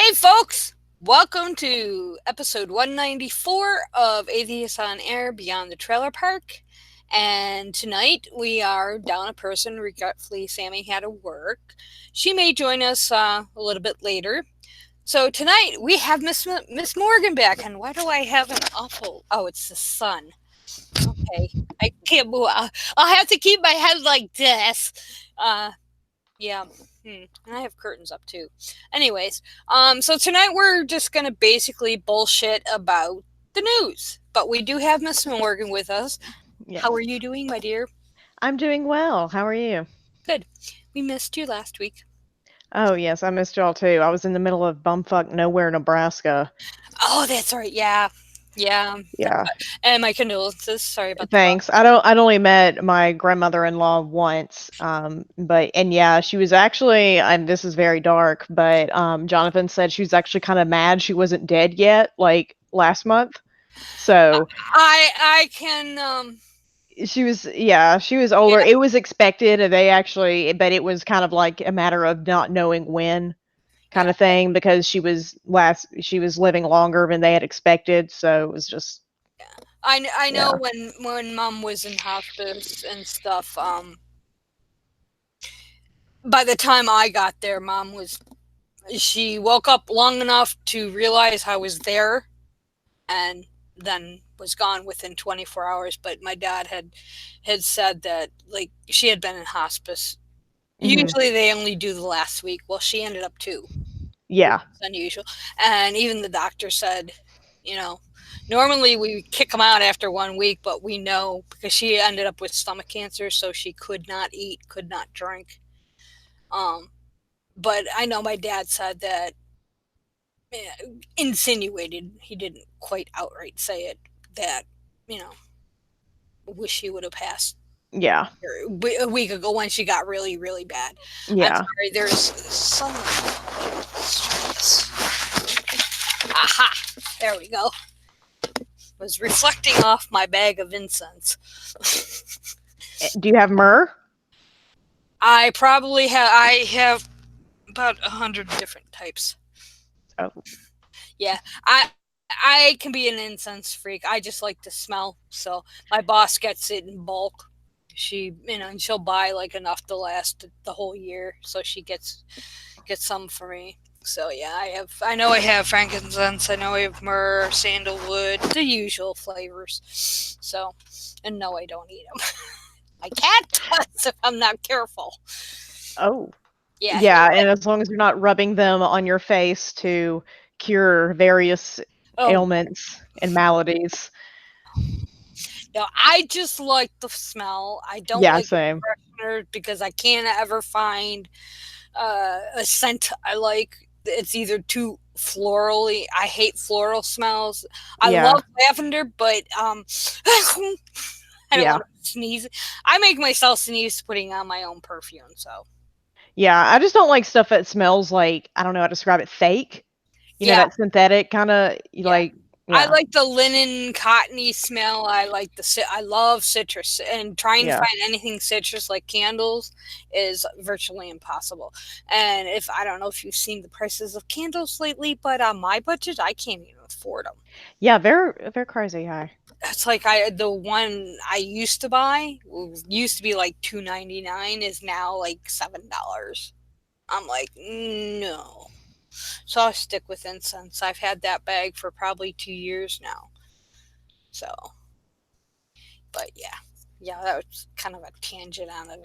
Hey, folks! Welcome to episode 194 of Atheists on Air Beyond the Trailer Park. And tonight we are down a person. Regretfully, Sammy had to work. She may join us a little bit later. So tonight we have Miss Morgan back. And why do I have an awful? Oh, it's the sun. Okay, I can't move. I'll have to keep my head like this. Uh, yeah. And I have curtains up too. Anyways, so tonight we're just gonna basically bullshit about the news. But we do have Miss Morgan with us. Yes. How are you doing, my dear? I'm doing well. How are you? Good. We missed you last week. Oh, yes, I missed y'all too. I was in the middle of bumfuck nowhere, Nebraska. Oh, that's right. Yeah. Yeah. Yeah. And my condolences. Sorry about the bug. Thanks. I'd only met my grandmother-in-law once. But and yeah, she was actually, and this is very dark, but Jonathan said she was actually kind of mad she wasn't dead yet, like last month. So I can she was older. yeah, It was expected. They actually, but it was kind of like a matter of not knowing when. yeah. Kind of thing because she was living longer than they had expected, so it was just I know yeah. when mom was in hospice and stuff, by the time I got there, mom was she woke up long enough to realize I was there and then was gone within 24 hours. But my dad had said that like she had been in hospice. Mhm. Usually they only do the last week. Well, she ended up 2, which Yeah. is unusual. And even the doctor said, you know, normally we kick them out after 1 week, but we know because she ended up with stomach cancer, so she could not eat, could not drink. Um, but I know my dad said that insinuated, he didn't quite outright say it, that, you know, wish he would have passed Yeah. a week ago when she got really, really bad. I'm Yeah. sorry, there's some. Let's try this. Aha! There we go. Was reflecting off my bag of incense. Do you have myrrh? I have about 100 different types. Oh. Yeah, I can be an incense freak. I just like the smell. So my boss gets it in bulk. And she'll buy like enough to last the whole year. So she gets some for me. So yeah, I know I have frankincense. I know I have myrrh, sandalwood, the usual flavors. So, and no, I don't eat them. My cat does if I'm not careful. Oh. Yeah, Yeah, and as long as you're not rubbing them on your face to cure various oh ailments and maladies. no, I just like the smell. I don't Yeah, like the same. freshener because I can't ever find a scent I like. It's either too florally. I hate floral smells. I Yeah. love lavender, but I don't Yeah. want to sneeze. I make myself sneeze putting on my own perfume. So Yeah, I just don't like stuff that smells like, I don't know how to describe it, fake. You know, yeah, that synthetic kinda yeah. like I yeah. like the linen cottony smell. I like I love citrus, and trying to Yeah. find anything citrus like candles is virtually impossible. And if I don't know if you've seen the prices of candles lately, but on my budget, I can't even afford them. Yeah, they're crazy high. It's like the one I used to buy used to be like $2.99 is now like $7. I'm like, no. So I'll stick with incense. I've had that bag for probably 2 years now. So, but yeah, yeah, that was kind of a tangent on it.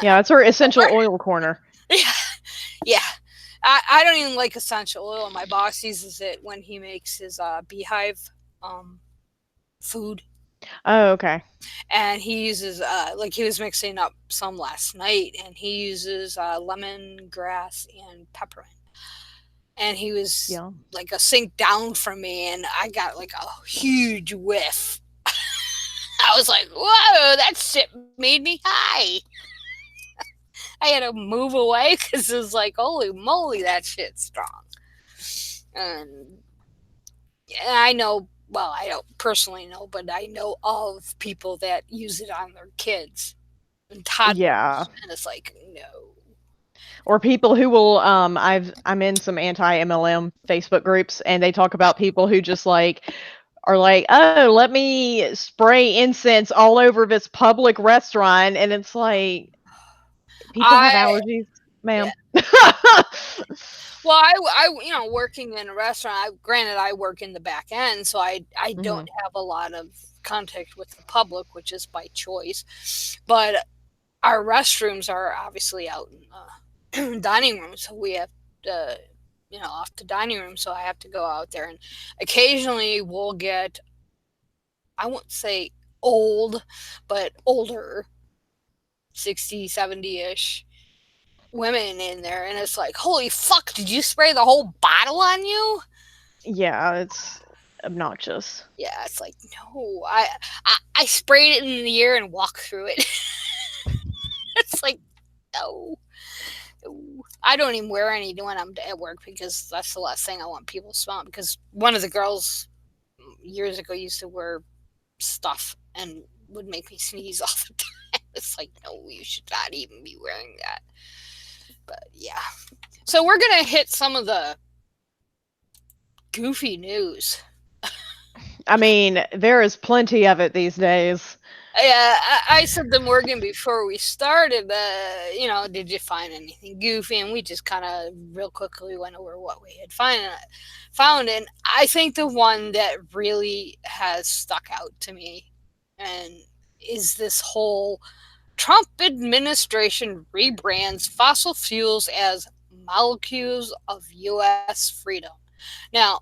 Yeah, it's our essential oil corner. Yeah, yeah. I don't even like essential oil. My boss uses it when he makes his beehive um, food, Oh, okay. and he uses like he was mixing up some last night, and he uses lemongrass and peppermint, and he was Yeah. like a sink down from me, and I got like a huge whiff. I was like, "Whoa, that shit made me high." I had to move away because it was like, "Holy moly, that shit's strong." And I know, well, I don't personally know, but I know of people that use it on their kids and Yeah. toddlers, and it's like, no. Or people who will I'm in some anti-MLM Facebook groups, and they talk about people who just like are like, "Oh, let me spray incense all over this public restaurant." And it's like, people have I allergies, yeah. ma'am. Well, working in a restaurant. Granted, I work in the back end, so I don't Mhm. have a lot of contact with the public, which is by choice. But our restrooms are obviously out in the dining room, so we have to, off the dining room. So I have to go out there, and occasionally we'll get, I won't say old, but older, 60, 70 ish women in there, and it's like, holy fuck, did you spray the whole bottle on you? Yeah, it's obnoxious. Yeah, it's like, no, I sprayed it in the air and walked through it. It's like, no. No. I don't even wear any when I'm at work because that's the last thing I want people smelling. Because one of the girls years ago used to wear stuff and would make me sneeze all the time. It's like, no, you should not even be wearing that. But yeah. So we're going to hit some of the goofy news. I mean, there is plenty of it these days. Yeah, I said to Morgan before we started, did you find anything goofy? And we just kind of real quickly went over what we had found. And I think the one that really has stuck out to me and is this whole Trump administration rebrands fossil fuels as molecules of U.S. freedom. Now,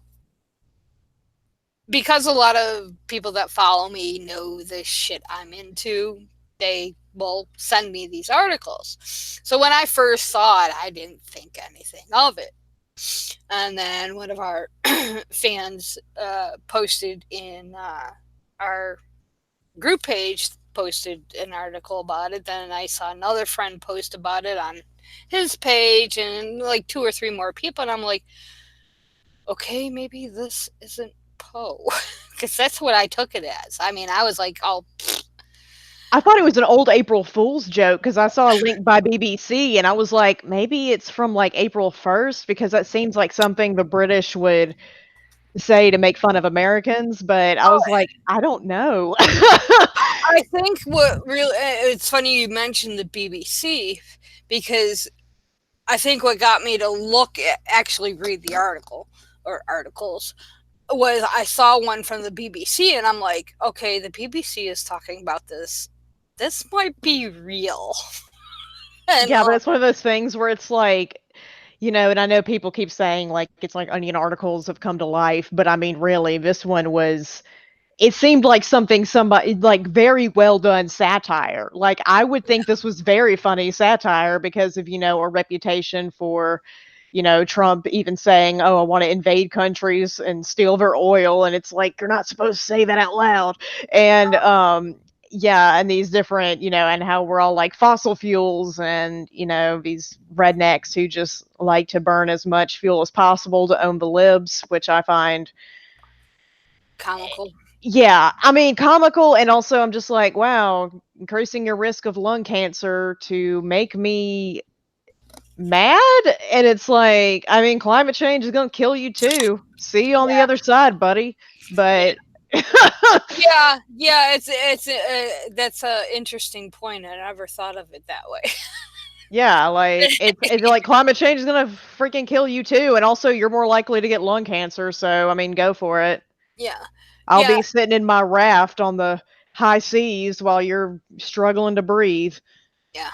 because a lot of people that follow me know the shit I'm into, they will send me these articles. So when I first saw it, I didn't think anything of it. And then one of our fans posted in our group page, posted an article about it. Then I saw another friend post about it on his page, and like two or three more people. And I'm like, okay, maybe this isn't Poe. Because that's what I took it as. I mean, I was like, oh, I thought it was an old April Fool's joke because I saw a link by BBC and I was like, maybe it's from like April 1st because that seems like something the British would say to make fun of Americans, but I was like, I don't know. I think what really, it's funny you mentioned the BBC because I think what got me to actually read the article or articles was I saw one from the BBC and I'm like, okay, the BBC is talking about this. This might be real. And Yeah, but it's one of those things where it's like, and I know people keep saying like it's like onion articles have come to life, but I mean, really, this one was it seemed like something somebody like very well done satire. Like I would think this was very funny satire because of, a reputation for, Trump even saying, "Oh, I want to invade countries and steal their oil," and it's like you're not supposed to say that out loud. And yeah, and these different, and how we're all like fossil fuels and, these rednecks who just like to burn as much fuel as possible to own the libs, which I find comical. yeah, I mean, comical, and also I'm just like, wow, increasing your risk of lung cancer to make me mad? And it's like, I mean, climate change is gonna kill you too. See you on the Yeah. other side, buddy. Yeah. But Yeah, it's that's a interesting point. I never thought of it that way. yeah, like it's like climate change is gonna freaking kill you too, and also you're more likely to get lung cancer. So I mean, go for it. Yeah, I'll yeah, be sitting in my raft on the high seas while you're struggling to breathe. yeah.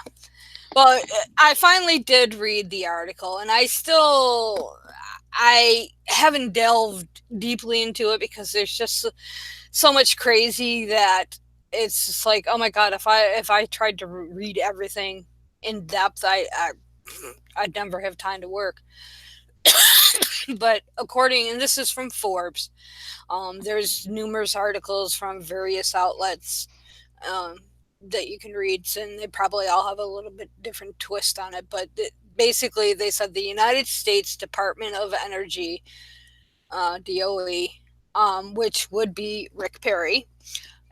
Well, I finally did read the article, and I haven't delved deeply into it because there's just so much crazy that it's just like, oh my god, if I tried to read everything in depth, I'd never have time to work. But according, and this is from Forbes, there's numerous articles from various outlets um, that you can read, and they probably all have a little bit different twist on it. But basically, they said the United States Department of Energy, DOE, which would be Rick Perry,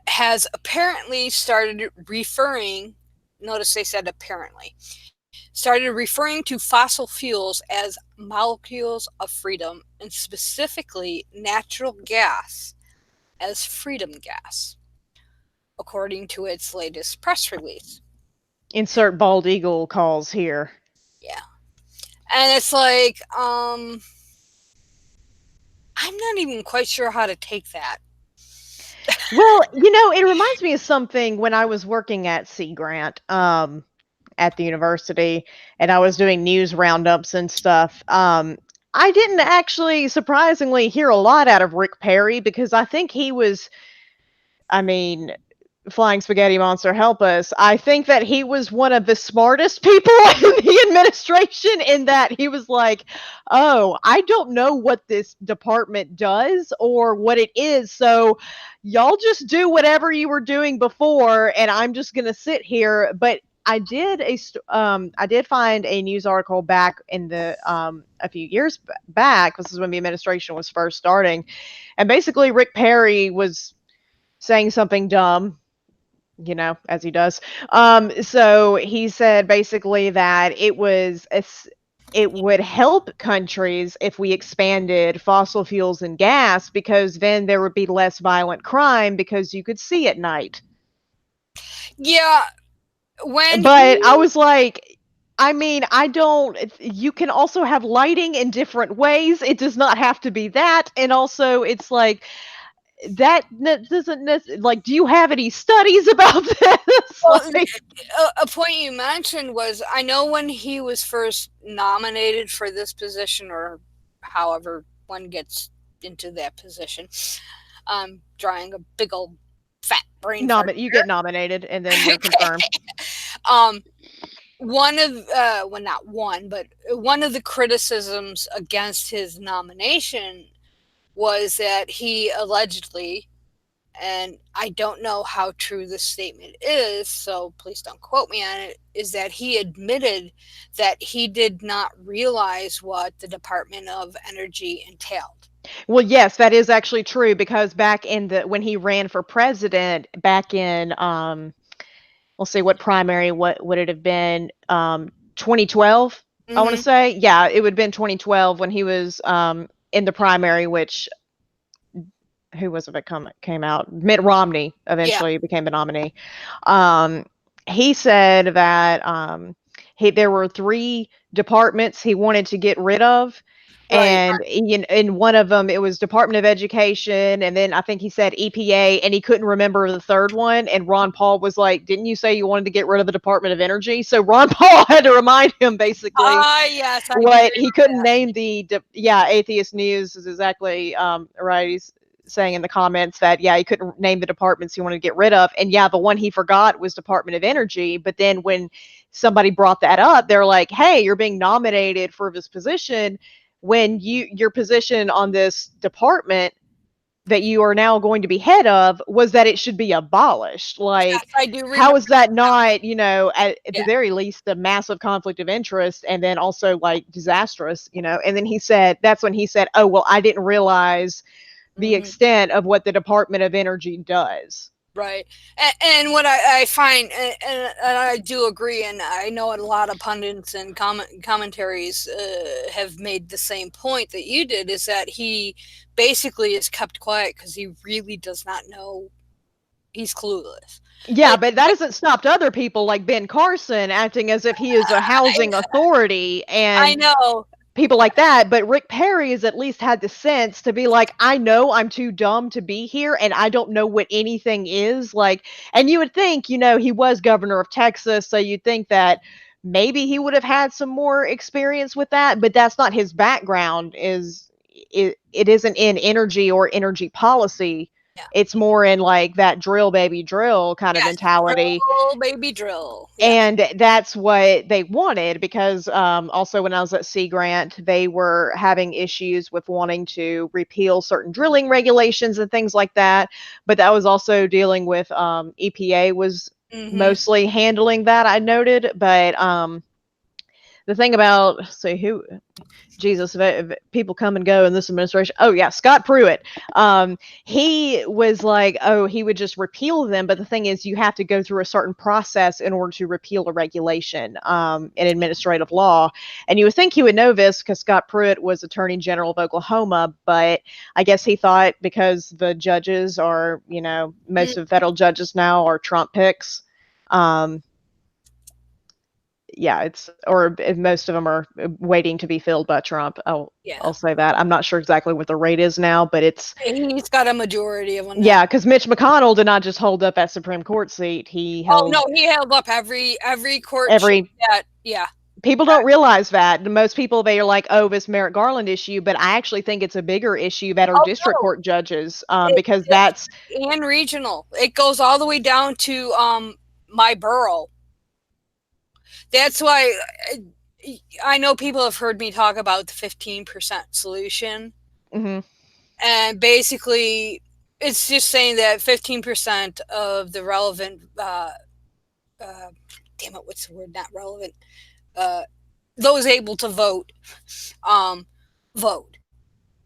has apparently started referring. Notice they said apparently started referring to fossil fuels as molecules of freedom, and specifically natural gas as freedom gas, according to its latest press release. Insert bald eagle calls here. Yeah. And it's like, I'm not even quite sure how to take that. Well, it reminds me of something when I was working at Sea Grant, at the university, and I was doing news roundups and stuff. I didn't actually, surprisingly, hear a lot out of Rick Perry because I think he was, I mean, Flying Spaghetti Monster, help us. I think that he was one of the smartest people in the administration in that he was like, oh, I don't know what this department does or what it is. So y'all just do whatever you were doing before, and I'm just going to sit here. But I did find a news article back in the a few years back. This is when the administration was first starting, and basically Rick Perry was saying something dumb, as he does. So he said basically that it would help countries if we expanded fossil fuels and gas because then there would be less violent crime because you could see at night. Yeah, when But I he was like, I mean, I don't. You can also have lighting in different ways. It does not have to be that. And also, it's like doesn't like. Do you have any studies about this? well, Like, a point you mentioned was, I know when he was first nominated for this position, or however one gets into that position, drawing a big old fat brain fart you get nominated and then you're here. confirmed. um, one of well, not one, but one of the criticisms against his nomination was that he allegedly, and I don't know how true this statement is, so please don't quote me on it, is that he admitted that he did not realize what the Department of Energy entailed. Well, yes, that is actually true because back in the when he ran for president back in we'll see what primary what would it have been 2012, I want to Mm-hmm. say. Yeah, it would have been 2012 when he was in the primary, which who was it that came out? Mitt Romney Yeah. eventually became the nominee. Um, he said that there were three departments he wanted to get rid of, Right. and in one of them it was Department of Education, and then I think he said EPA, and he couldn't remember the third one. And Ron Paul was like, "Didn't you say you wanted to get rid of the Department of Energy?" So Ron Paul had to remind him basically Ah, yes, I do what he remember couldn't that. name yeah, Atheist News is exactly right. He's saying in the comments that yeah, he couldn't name the departments he wanted to get rid of, and yeah, the one he forgot was Department of Energy. But then when somebody brought that up, they're like, hey, you're being nominated for this position when your position on this department that you are now going to be head of was that it should be abolished. Yes, Like, I do how remember is that that. not, at the Yeah. very least, a massive conflict of interest and then also like disastrous, And then he said, that's when he said, oh, well, I didn't realize the Hmm. extent of what the Department of Energy does. Right. And what I find, and I do agree, and I know a lot of pundits and commentaries have made the same point that you did, is that he basically is kept quiet because he really does not know. He's clueless. Yeah, It, but that hasn't stopped other people like Ben Carson acting as if he is a housing authority I and know. people like that. But Rick Perry has at least had the sense to be like, I know I'm too dumb to be here and I don't know what anything is. Like, and you would think, he was governor of Texas, so you'd think that maybe he would have had some more experience with that, but that's not his background. It isn't in energy or energy policy. Yeah. It's more in like that drill baby drill kind of Yes. mentality, Drill, baby, drill. Yeah. and that's what they wanted because also when I was at Sea Grant, they were having issues with wanting to repeal certain drilling regulations and things like that. But that was also dealing with EPA was Mm-hmm. mostly handling that, I noted. But the thing about, say, who, Jesus, people come and go in this administration. Oh yeah, Scott Pruitt. He was like, oh, he would just repeal them. But the thing is, you have to go through a certain process in order to repeal a regulation in administrative law. And you would think he would know this because Scott Pruitt was Attorney General of Oklahoma. But I guess he thought because the judges are, most Mm, of the federal judges now are Trump picks. Um, yeah, it's or most of them are waiting to be filled by Trump. I'll yeah. say that. I'm not sure exactly what the rate is now, but it's He's got a majority of them now. yeah, because Mitch McConnell did not just hold up that Supreme Court seat. He Oh held no, he held up every court shit every. that yeah. People don't realize that. Most people they are like, "Oh, this Merrick Garland issue," but I actually think it's a bigger issue that are Oh district no, court judges, it because is that's. and regional. It goes all the way down to my borough. That's why I know people have heard me talk about the 15% solution, Hmm. and basically it's just saying that 15% of the relevant uh, damn it, what's the word? Not relevant. Uh, those able to vote, um, vote.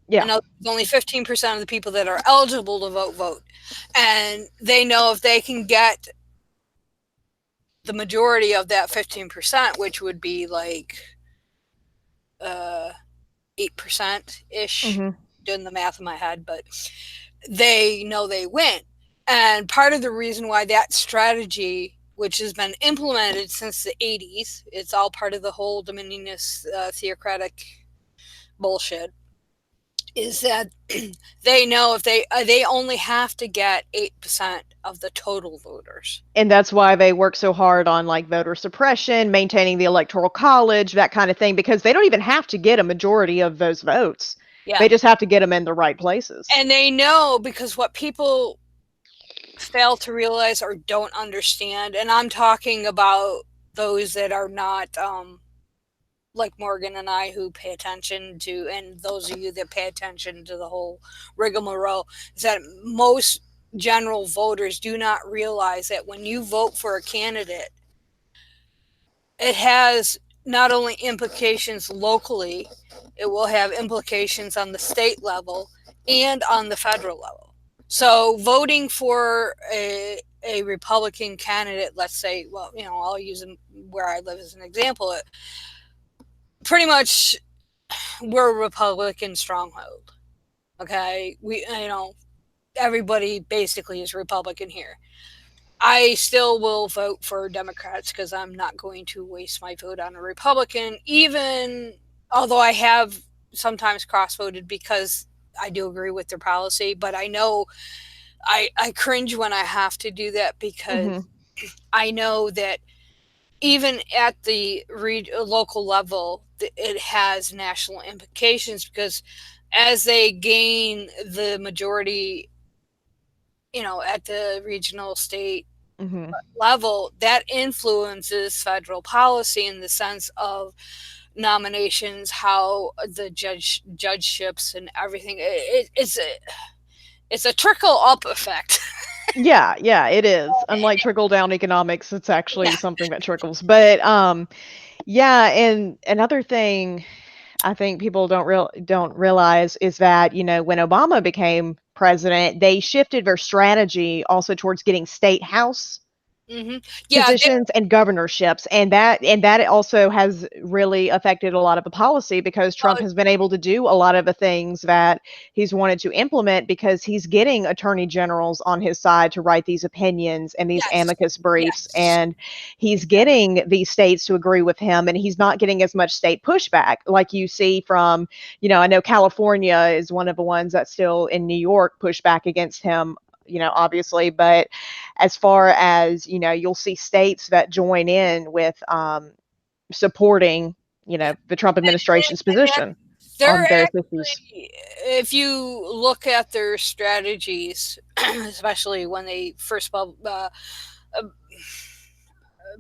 Yeah. And only 15% of the people that are eligible to vote vote, and they know if they can get the majority of that 15%, which would be like uh, 8% ish, Hmm. doing the math in my head, but they know they win. And part of the reason why that strategy, which has been implemented since the 80s, it's all part of the whole dominionist theocratic bullshit, is that they know if they only have to get 8% of the total voters. And that's why they work so hard on like voter suppression, maintaining the electoral college, that kind of thing, because they don't even have to get a majority of those votes. Yeah. They just have to get them in the right places. And they know because what people fail to realize or don't understand, and I'm talking about those that are not like Morgan and I who pay attention to, and those of you that pay attention to the whole rigmarole, is that most general voters do not realize that when you vote for a candidate, it has not only implications locally, it will have implications on the state level and on the federal level. So voting for a Republican candidate, let's say, well, I'll use where I live as an example. Pretty much, we're a Republican stronghold. Okay, everybody basically is Republican here. I still will vote for Democrats because I'm not going to waste my vote on a Republican, even although I have sometimes cross voted because I do agree with their policy. But I know I cringe when I have to do that because Hmm. I know that even at the local level, it has national implications because as they gain the majority, at the regional, state Hmm. level, that influences federal policy in the sense of nominations, how the judgeships and everything. It's a trickle up effect. Yeah, yeah, it is. Unlike trickle down economics, it's Yeah. actually something that trickles. But yeah, and another thing I think people don't realize is that, when Obama became president, they shifted their strategy also towards getting state house Hmm. Yeah. positions and governorships, and that also has really affected a lot of the policy because Trump Uh, has been able to do a lot of the things that he's wanted to implement because he's getting attorney generals on his side to write these opinions and these yes. amicus briefs, Yes. and he's Exactly. getting these states to agree with him, and he's not getting as much state pushback like you see from, I know California is one of the ones that still in New York push back against him, obviously. But as far as, you'll see states that join in with supporting, Yeah. the Trump administration's And position they're on various issues. actually, if you look at their strategies, especially when they first uh,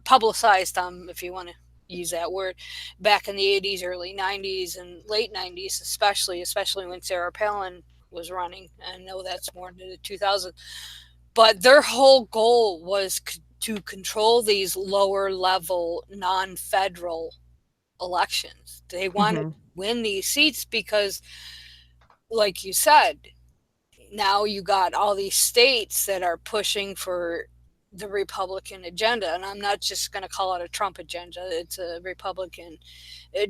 publicized them, if you want to use that word, back in the 80s, early 90s, and late 90s, especially when Sarah Palin was running. I know that's more into the 2000s. But their whole goal was to control these lower level non federal elections. They want to Mhm. win these seats because, like you said, now you got all these states that are pushing for the Republican agenda. And I'm not just going to call it a Trump agenda, it's a Republican.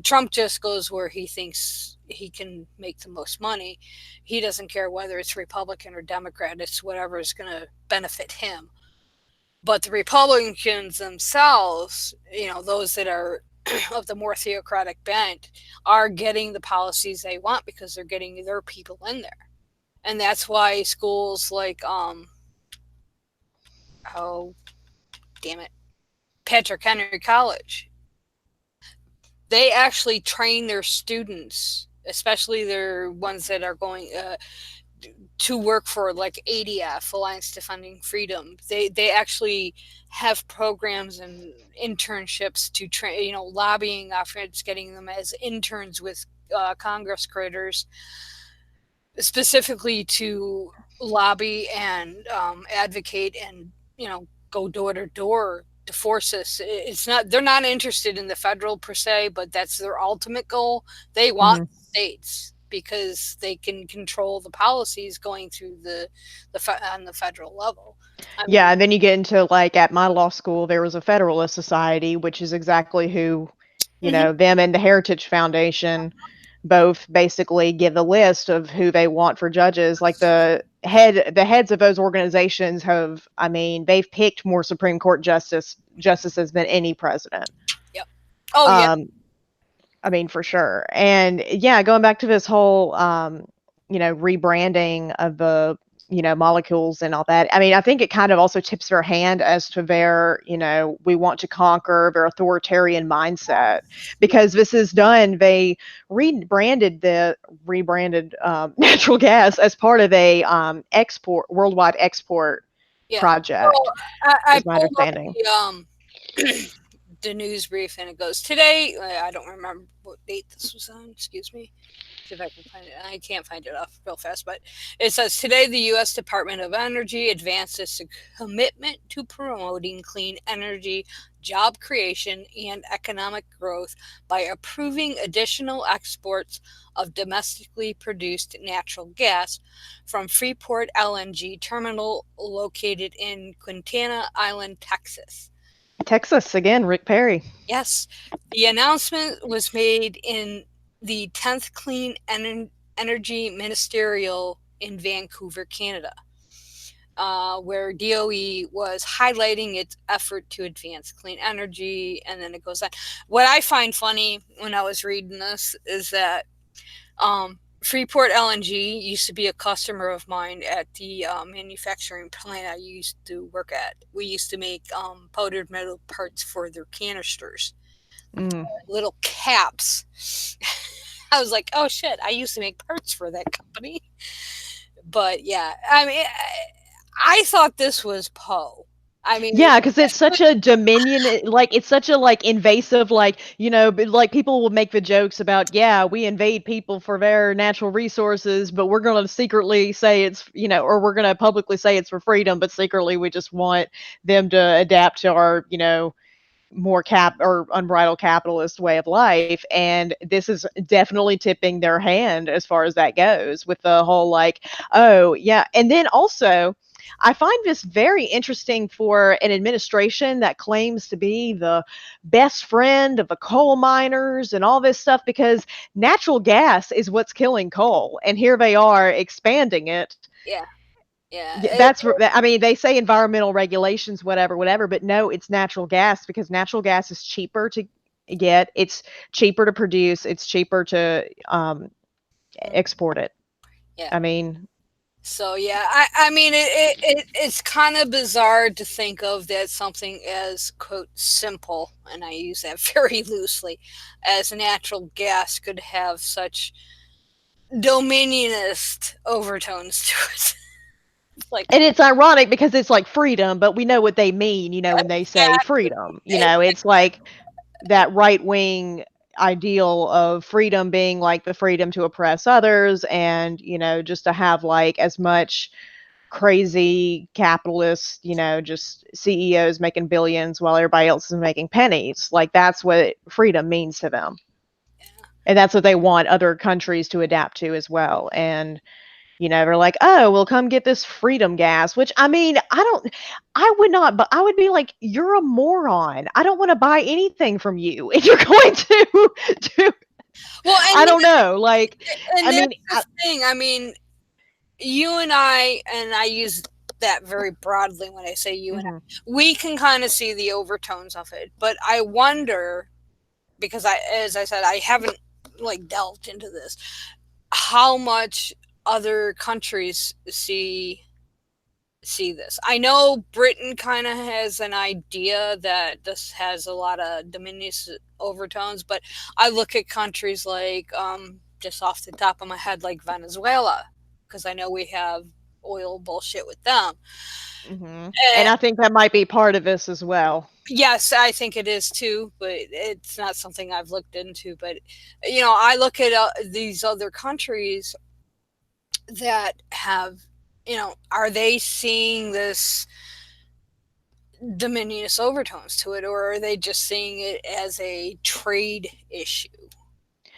Trump just goes where he thinks he can make the most money. He doesn't care whether it's Republican or Democrat, it's whatever is going to benefit him. But the Republicans themselves, those that are of the more theocratic bent, are getting the policies they want because they're getting their people in there. And that's why schools like oh damn it, Patrick Henry College, they actually train their students, especially their ones that are going to work for like ADF, Alliance Defending Freedom. They actually have programs and internships to train, lobbying efforts, getting them as interns with Congress critters, specifically to lobby and advocate and go door to door to force us. It's not, they're not interested in the federal per se, but that's their ultimate goal. They want Mhm. states because they can control the policies going through on the federal level. I mean, Yeah, and then you get into, like, at my law school, there was a Federalist Society, which is exactly who, mhm, them and the Heritage Foundation both basically give a list of who they want for judges. Like, the heads of those organizations have, I mean, they've picked more Supreme Court justices than any president. yep. Oh yeah, Um, I mean, for sure. And yeah, going back to this whole, rebranding of the, molecules and all that. I mean, I think it kind of also tips their hand as to their, we want to conquer their authoritarian mindset yeah, because this is done. They rebranded natural gas as part of a worldwide export yeah. project, Well, I is my pulled up understanding. the news brief and it goes today. I don't remember what date this was on. Excuse me. See if I can find it. I can't find it off real fast, but it says today the U.S. Department of Energy advanced its commitment to promoting clean energy, job creation, and economic growth by approving additional exports of domestically produced natural gas from Freeport LNG terminal located in Quintana Island, Texas. Texas again, Rick Perry. Yes, the announcement was made in the 10th Energy Ministerial in Vancouver, Canada, where DOE was highlighting its effort to advance clean energy. And then it goes on. What I find funny when I was reading this is that Freeport LNG used to be a customer of mine at the manufacturing plant I used to work at. We used to make powdered metal parts for their canisters, Mm. little caps. I was like, oh shit, I used to make parts for that company. But yeah, I mean, I thought this was Poe. I mean, Yeah, because it's such a dominion, like, it's such a, like, invasive, like, like, people will make the jokes about, "Yeah, we invade people for their natural resources, but we're gonna secretly say it's," or we're gonna publicly say it's for freedom, but secretly we just want them to adapt to our, more or unbridled capitalist way of life. And this is definitely tipping their hand as far as that goes with the whole, like, oh yeah. And then also I find this very interesting for an administration that claims to be the best friend of the coal miners and all this stuff, because natural gas is what's killing coal, and here they are expanding it. yeah, yeah, I mean, they say environmental regulations, whatever, whatever, but no, it's natural gas, because natural gas is cheaper to get, it's cheaper to produce, it's cheaper to export it. yeah. I mean, So yeah, I mean, it's kind of bizarre to think of that something as quote simple, and I use that very loosely, as natural gas could have such dominionist overtones to it. It's like, and it's ironic because it's like freedom, but we know what they mean, when they say exactly. freedom. It's like that right wing ideal of freedom being like the freedom to oppress others, and just to have like as much crazy capitalists, just CEOs making billions while everybody else is making pennies. Like that's what freedom means to them. And that's what they want other countries to adapt to as well. And they're like, "Oh, well, come get this freedom gas," which I mean, I would not, but I would be like, "You're a moron. I don't want to buy anything from you if you're going to Well, I don't know. Like, I and mean, that's the thing. I mean, you and I use that very broadly when I say you and mhm, I, we can kind of see the overtones of it. But I wonder, because as I said, I haven't like delved into this, how much other countries see this. I know Britain kind of has an idea that this has a lot of dominionist overtones, but I look at countries like, just off the top of my head, like Venezuela, because I know we have oil bullshit with them. mhm. And And I think that might be part of this as well. yes, I think it is too, but it's not something I've looked into. But I look at these other countries that have, are they seeing this dominionist overtones to it, or are they just seeing it as a trade issue?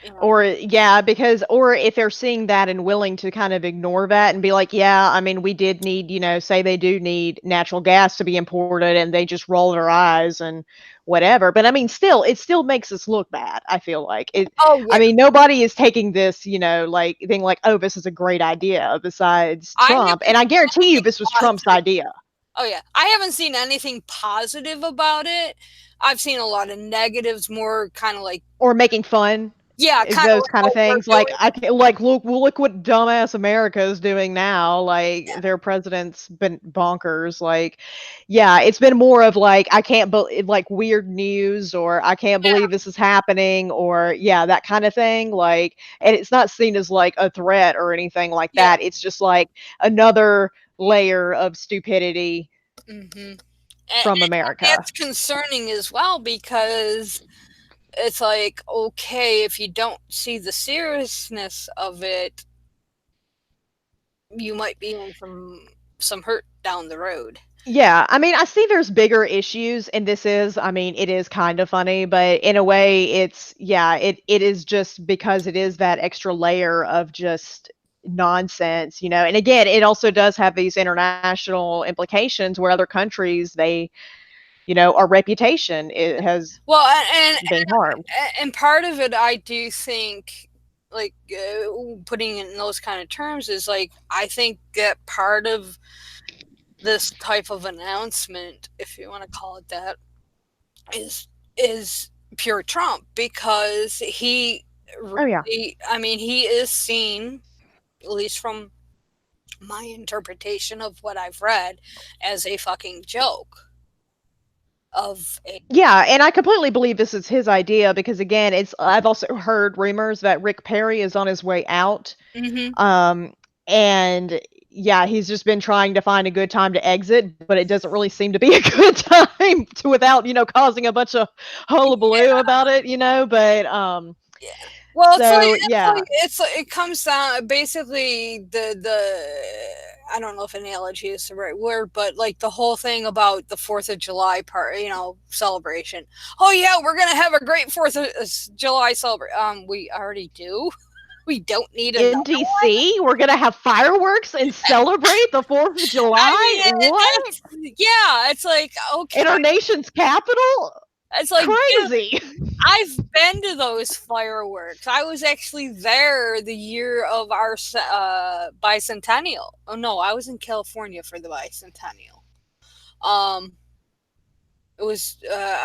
You know? Or yeah, because or if they're seeing that and willing to kind of ignore that and be like, "Yeah, I mean, we did need, say they do need natural gas to be imported," and they just roll their eyes and whatever. But I mean, still, it still makes us look bad, I feel like. Oh I yeah, mean, nobody is taking this, like being like, "Oh, this is a great idea," besides I Trump. haven't And I seen guarantee you anything this was Trump's positive. idea. Oh yeah, I haven't seen anything positive about it. I've seen a lot of negatives, more kind of like, Or making fun. yeah, Is kind of those like kind of what we're things, like, doing. I can like, look what dumbass America is doing now, like, Yeah, their president's been bonkers, like, yeah, it's been more of, like, I can't believe like, weird news, or I can't yeah, believe this is happening, or yeah, that kinda thing, like, and it's not seen as, like, a threat or anything like yeah. that, it's just, like, another layer of stupidity Mm-hmm. from And America. that's concerning as well, because it's like, okay, if you don't see the seriousness of it, you might be in some hurt down the road. Yeah, I mean, I see there's bigger issues, and this is, I mean, it is kind of funny, but in a way, it's, yeah, it is just because it is that extra layer of just nonsense, and again, it also does have these international implications where other countries, our reputation it has Well, been harmed. and part of it, I do think, like, putting it in those kind of terms, is like, I think that part of this type of announcement, if you want to call it that, is pure Trump, because he Oh yeah. really, I mean, he is seen, at least from my interpretation of what I've read, as a fucking joke of a. Yeah, and I completely believe this is his idea because again, I've also heard rumors that Rick Perry is on his way out. Hmm. Um, and yeah, he's just been trying to find a good time to exit, but it doesn't really seem to be a good time to without, causing a bunch of hullabaloo about it, but Yeah. Well, so yeah, it comes down basically I don't know if analogy is the right word, but like the whole thing about the 4th of July part, celebration. Oh yeah, we're gonna have a great July celebration. We already do. We don't need in another one. DC, we're gonna have fireworks and celebrate the 4th of I July. mean, What? that's, yeah. It's like, okay. In our nation's capital? It's like, dude, Crazy. I've been to those fireworks. I was actually there the year of our bicentennial. Oh no, I was in California for the bicentennial. Um, it was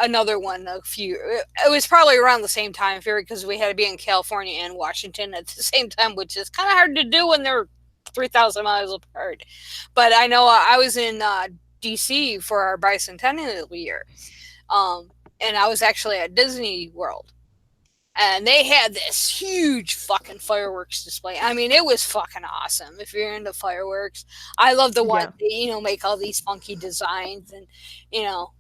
another one. It was probably around the same time period, because we had to be in California and Washington at the same time, which is kind of hard to do when they're 3,000 miles apart. But I know I was in D.C. for our bicentennial year, and I was actually at Disney World, and they had this huge fucking fireworks display. I mean, it was fucking awesome. If you're into fireworks, I love the ones Yeah. that make all these funky designs, and you know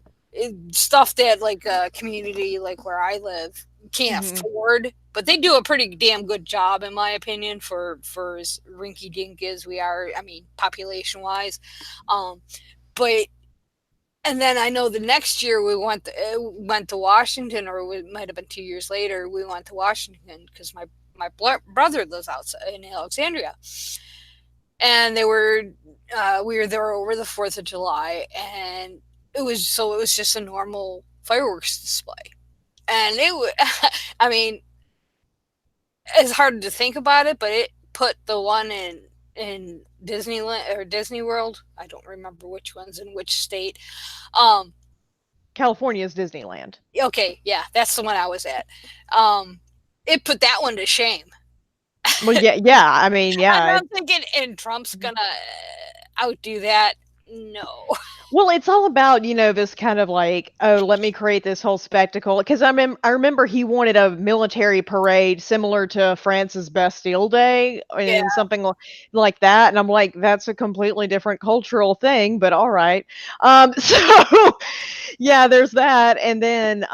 stuff that, like, a community like where I live can't Mhm. afford, but they do a pretty damn good job, in my opinion, for as rinky dink as we are. I mean, population wise. Um, but and then I know the next year went to Washington, or it might have been 2 years later. We went to Washington because my brother lives outside in Alexandria, and we were there over the 4th of July, and it was just a normal fireworks display, and I mean, it's hard to think about it, but it put the one in Disneyland or Disney World. I don't remember which one's in which state. Um, California's Disneyland. okay, yeah, that's the one I was at. Um, it put that one to shame. Well, yeah, yeah. I mean, And yeah. I'm thinking, and Trump's gonna outdo that. No. Well, it's all about, this kind of like, oh, let me create this whole spectacle. Because I remember he wanted a military parade similar to France's Bastille Day Yeah. and something like that. And I'm like, that's a completely different cultural thing, but all right. So yeah, there's that. And then,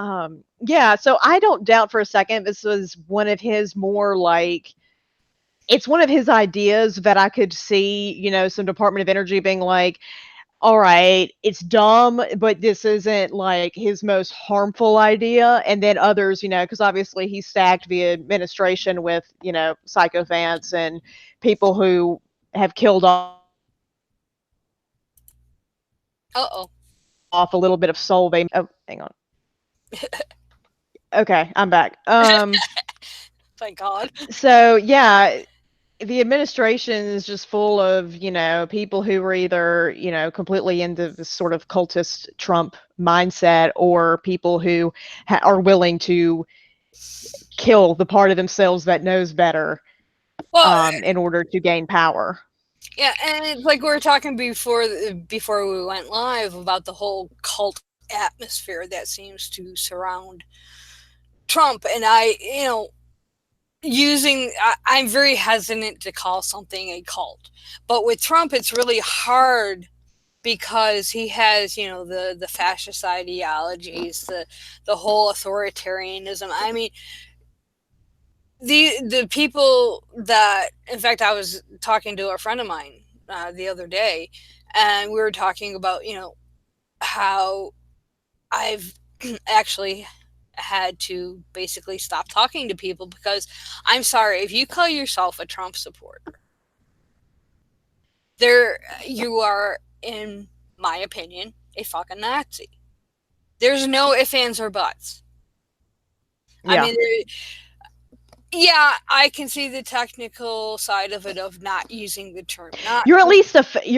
yeah, so I don't doubt for a second this was one of his more like, it's one of his ideas that I could see, some Department of Energy being like, all right, it's dumb, but this isn't like his most harmful idea. And then others, because obviously he stacked the administration with, sycophants and people who have killed Uh oh. off a little bit of soul. Oh, hang on. Okay, I'm back. Thank God. So yeah, the administration is just full of, people who are either, completely into this sort of cultist Trump mindset or people who are willing to kill the part of themselves that knows better Well, in order to gain power. yeah, and it's like we were talking before we went live about the whole cult atmosphere that seems to surround Trump, and I'm very hesitant to call something a cult, but with Trump, it's really hard because he has the fascist ideologies, the whole authoritarianism. I mean, the people that, in fact, I was talking to a friend of mine the other day, and we were talking about how I've actually had to basically stop talking to people because I'm sorry, if you call yourself a Trump supporter, there you are, in my opinion, a fucking Nazi. There's no ifs, ands, or buts. I Yeah. mean, yeah, I can see the technical side of it of not using the term Nazi. You're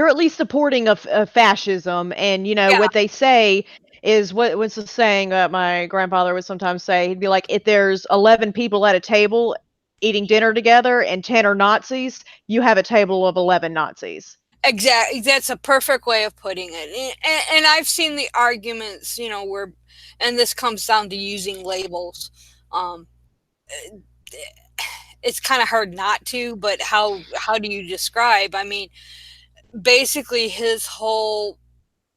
at least supporting of fascism, and Yeah, what they say is what's the saying that my grandfather would sometimes say. He'd be like, if there's 11 people at a table eating dinner together and 10 are Nazis, you have a table of 11 Nazis. exactly. That's a perfect way of putting it. And I've seen the arguments, where, and this comes down to using labels. Um, it's kind of hard not to, but how do you describe? I mean, basically, his whole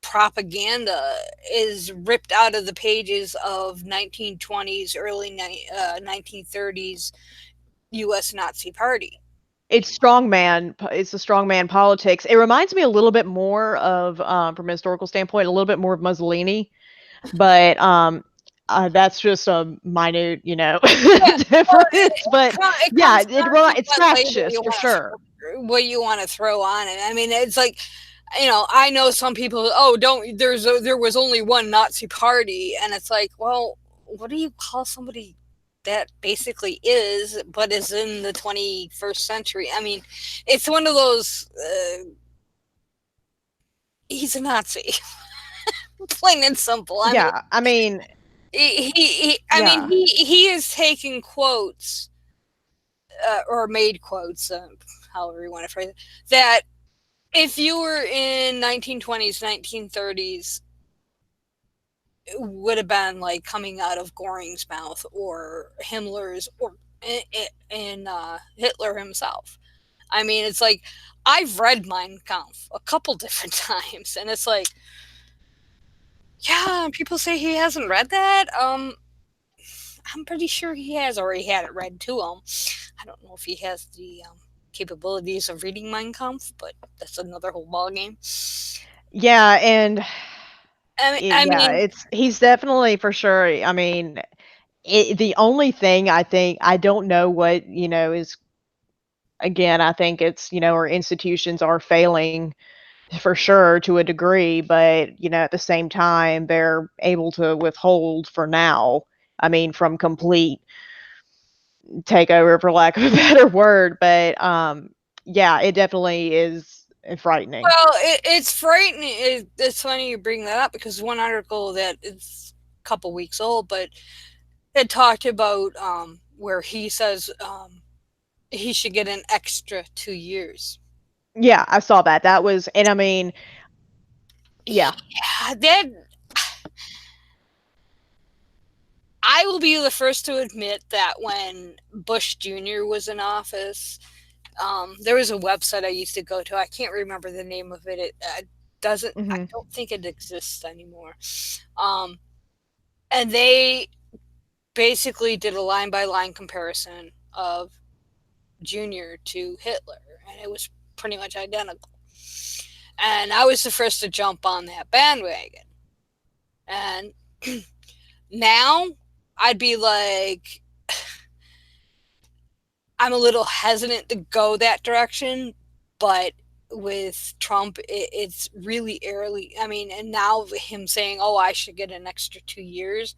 propaganda is ripped out of the pages of 1920s, early 1930s U.S. Nazi Party. It's a strongman politics. It reminds me a little bit more of, from a historical standpoint, a little bit more of Mussolini, but that's just a minute, Yeah, well, difference. But it yeah, comes down to it's what label you fascist for want to sure. what you want to throw on it. I mean, it's like, I know some people. Oh, don't. There was only one Nazi party, and it's like, well, what do you call somebody that basically is, but is in the 21st century? I mean, it's one of those. He's a Nazi, plain and simple. I mean, Yeah, I mean, I mean, yeah. he is taking quotes or made quotes, however you want to phrase it, that if you were in 1920s, 1930s, it would have been like coming out of Goring's mouth or Himmler's or in Hitler himself. I mean, it's like I've read Mein Kampf a couple different times, and it's like, yeah, people say he hasn't read that. I'm pretty sure he has already had it read to him. I don't know if he has the capabilities of reading Mein Kampf, but that's another whole ballgame. Yeah, and I yeah, mean, it's he's definitely for sure. I mean, the only thing I think I don't know what is again. I think it's our institutions are failing for sure to a degree, but at the same time they're able to withhold for now. I mean, from complete takeover, for lack of a better word, but yeah, it definitely is frightening. well, it's frightening. It's funny you bring that up because one article that is a couple weeks old, but it talked about where he says he should get an extra 2 years. Yeah, I saw that. That was, and I mean, yeah. Yeah, that I will be the first to admit that when Bush Jr. was in office, there was a website I used to go to. I can't remember the name of it. It doesn't. I Hmm. don't think it exists anymore. Um, and they basically did a line by line comparison of Junior to Hitler, and it was pretty much identical. And I was the first to jump on that bandwagon. And now I'd be like, I'm a little hesitant to go that direction, but with Trump, it's really early. I mean, and now him saying, "Oh, I should get an extra 2 years,"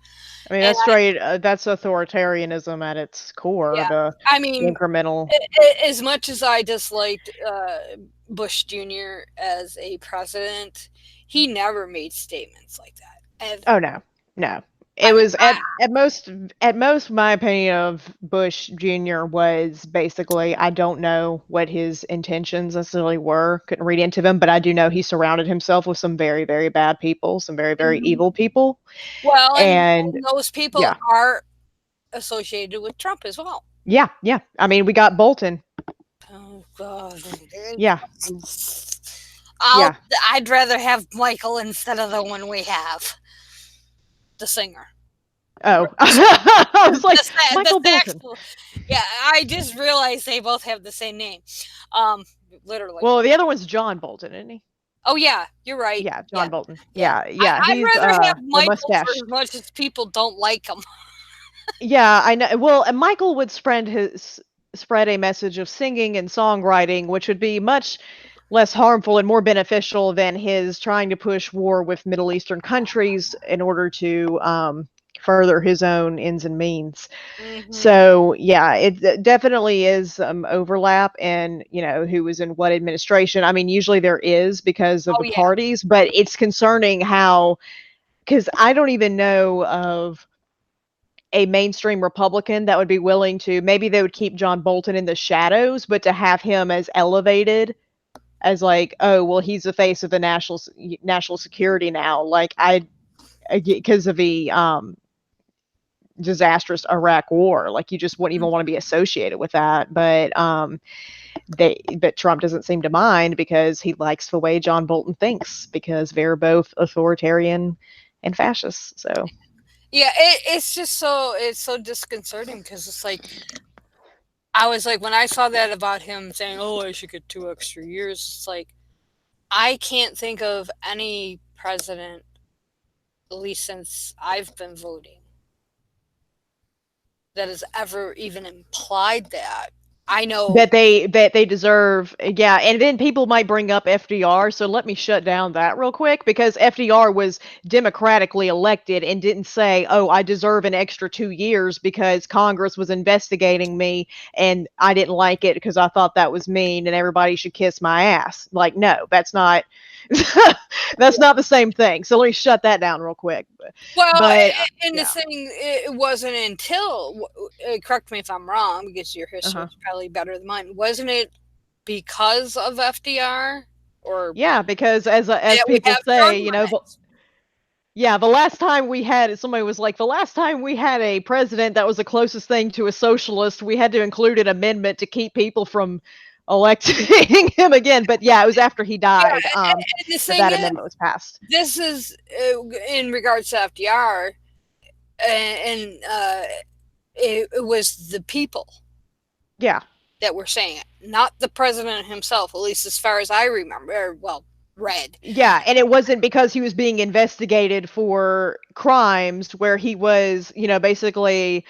I mean, and that's straight. That's authoritarianism at its core. yeah, The I mean, incremental. as much as I disliked Bush Jr. as a president, he never made statements like that Oh ever. no, no. I It mean, was at most my opinion of Bush Jr. was basically I don't know what his intentions necessarily were. Couldn't read into them, but I do know he surrounded himself with some very very bad people, some very very mhm. evil people, Well, and and those people yeah, are associated with Trump as well. yeah, yeah. I mean, we got Bolton. Oh God. Yeah, I'll yeah. I'd rather have Michael instead of the one we have, the singer. Oh, Or I was like the Michael Bolton. saxophone. Yeah, I just realized they both have the same name. Um, literally. Well, the other one's John Bolton, isn't he? Oh yeah, you're right. Yeah, Yeah, John Bolton. yeah. Yeah, yeah. I'd He's rather have the Michael for mustache. as much as people don't like him. Yeah, I know. Well, and Michael would spread a message of singing and songwriting, which would be much less harmful and more beneficial than his trying to push war with Middle Eastern countries in order to further his own ends and means. Hmm. So yeah, it definitely is overlap, and who was in what administration. I mean, usually there is because of Oh the yeah. parties, but it's concerning how because I don't even know of a mainstream Republican that would be willing to maybe they would keep John Bolton in the shadows, but to have him as elevated as like, oh, well, he's the face of the national security now. Like because of the disastrous Iraq war, like you just wouldn't even want to be associated with that. But Trump doesn't seem to mind because he likes the way John Bolton thinks because they're both authoritarian and fascists. So Yeah, it's so disconcerting because it's like I was like when I saw that about him saying, "Oh, I should get 2 extra years." It's like I can't think of any president, at least since I've been voting, that has ever even implied that. I know. that they deserve, yeah. And then people might bring up FDR, so let me shut down that real quick because FDR was democratically elected and didn't say, oh, I deserve an extra 2 years because Congress was investigating me and I didn't like it because I thought that was mean and everybody should kiss my ass. Like, no, that's not that's not the same thing, so let me shut that down real quick. Well, But and the yeah. thing, it wasn't until, correct me if I'm wrong, because your history Uh-huh. is probably better than mine. Wasn't it because of FDR or Yeah, because as that we people have term say, limits? yeah, the last time we had somebody was like, the last time we had a president that was the closest thing to a socialist, we had to include an amendment to keep people from electing him again. But yeah, it was after he Yeah, died and the that thing that is, amendment was passed. this is in regards to FDR, and it was the people Yeah. that were saying it, not the president himself, at least as far as I remember, or, well, read. Yeah, and it wasn't because he was being investigated for crimes where he was, basically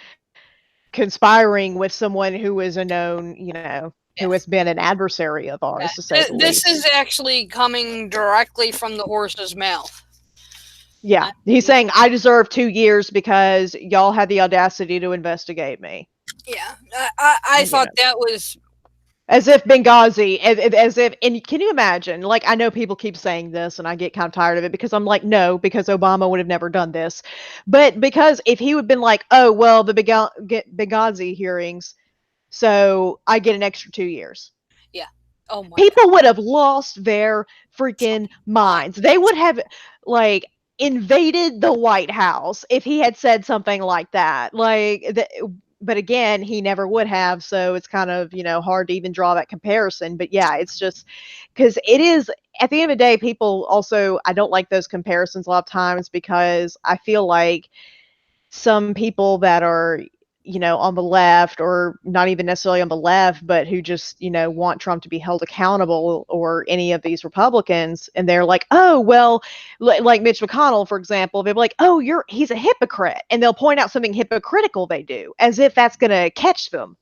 conspiring with someone who is a known, who Yeah. has been an adversary of Yeah. ours, to say the This least. is actually coming directly from the horse's mouth. Yeah, I he's mean, saying I deserve 2 years because y'all had the audacity to investigate me. yeah, I You thought know, that was. as if Benghazi, as if, and can you imagine? Like, I know people keep saying this, and I get kind of tired of it because I'm like, no, because Obama would have never done this, but because if he would have been like, oh well, the Benghazi hearings, so I get an extra 2 years, Yeah. Oh my god. people would have lost their freaking My minds. They would have like invaded the White House if he had said something like that. But again, he never would have, so it's kind of, hard to even draw that comparison. But yeah, it's just because it is at the end of the day, people also I don't like those comparisons a lot of times because I feel like some people that are on the left or not even necessarily on the left but who just want Trump to be held accountable or any of these Republicans and they're like, oh well, like Mitch McConnell for example, they're like, oh, he's a hypocrite, and they'll point out something hypocritical they do as if that's going to catch them.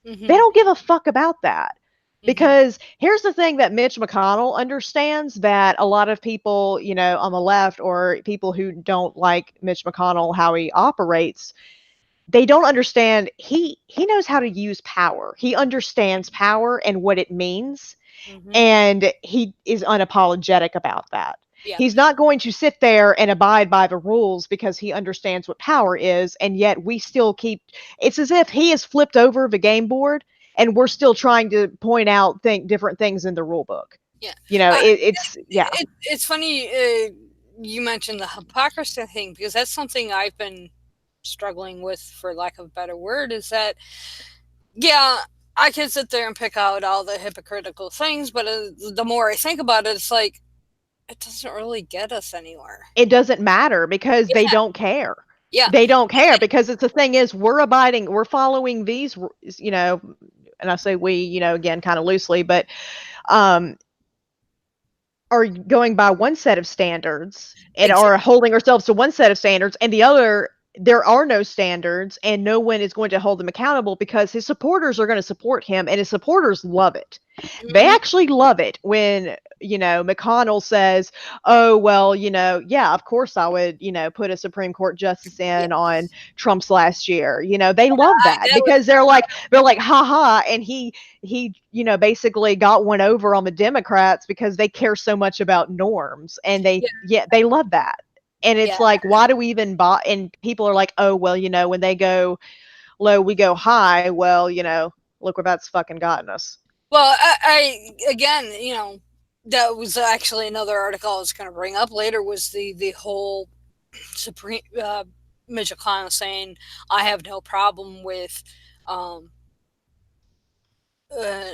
They Mhm. don't give a fuck about that. Mhm. Because here's the thing that Mitch McConnell understands that a lot of people, on the left or people who don't like Mitch McConnell, how he operates, they don't understand he knows how to use power. He understands power and what it means, Mhm. and he is unapologetic about that. Yeah. He's not going to sit there and abide by the rules because he understands what power is, and yet we still keep it's as if he has flipped over the game board and we're still trying to point out different things in the rule book. Yeah. Uh, It's yeah. it's funny you mentioned the hypocrisy thing because that's something I've been struggling with, for lack of a better word, is that, yeah, I can sit there and pick out all the hypocritical things, but the more I think about it, it's like it doesn't really get us anywhere. It doesn't matter because they Yeah. don't care. Yeah. They don't care because it's the thing is we're following these, and I say we, again, kind of loosely, but um, are going by one set of standards and are Exactly. holding ourselves to one set of standards, and the other there are no standards and no one is going to hold him accountable because his supporters are going to support him and his supporters love it. They Mhm. actually love it when McConnell says, oh well, yeah, of course I would put a Supreme Court justice Yeah. in on Trump's last year. They love that That was. because they're like haha, and he basically got one over on the Democrats because they care so much about norms, and Yeah. they love that. And Yeah. it's like, why do we even buy? And people are like, oh well, when they go low we go high. Well, look where that's fucking gotten us. Well, I again, that was actually another article I was going to bring up later, was the whole Supreme Mitch McConnell saying, "I have no problem with um,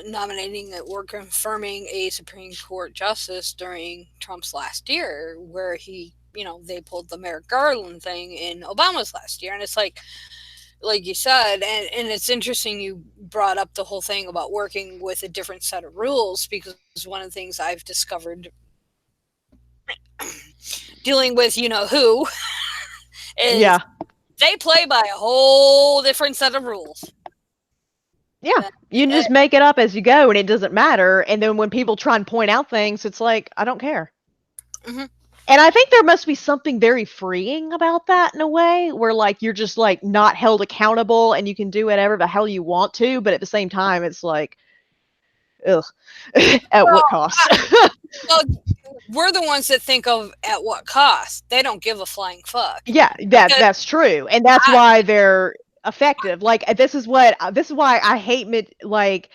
nominating or confirming a Supreme Court justice during Trump's last year, where they pulled the Merrick Garland thing in Obama's last year," and it's like you said, and it's interesting you brought up the whole thing about working with a different set of rules, because one of the things I've discovered dealing with who is Yeah. they play by a whole different set of rules. Yeah, Uh, you can just make it up as you go and it doesn't matter, and then when people try and point out things it's like, I don't care. mhm. And I think there must be something very freeing about that in a way where like you're just like not held accountable and you can do whatever the hell you want to, but at the same time it's like, ugh. At what Well, cost? well, we're the ones that think of at what cost. They don't give a flying fuck Yeah, because that's true, and that's I, why they're effective. Like this is why I hate like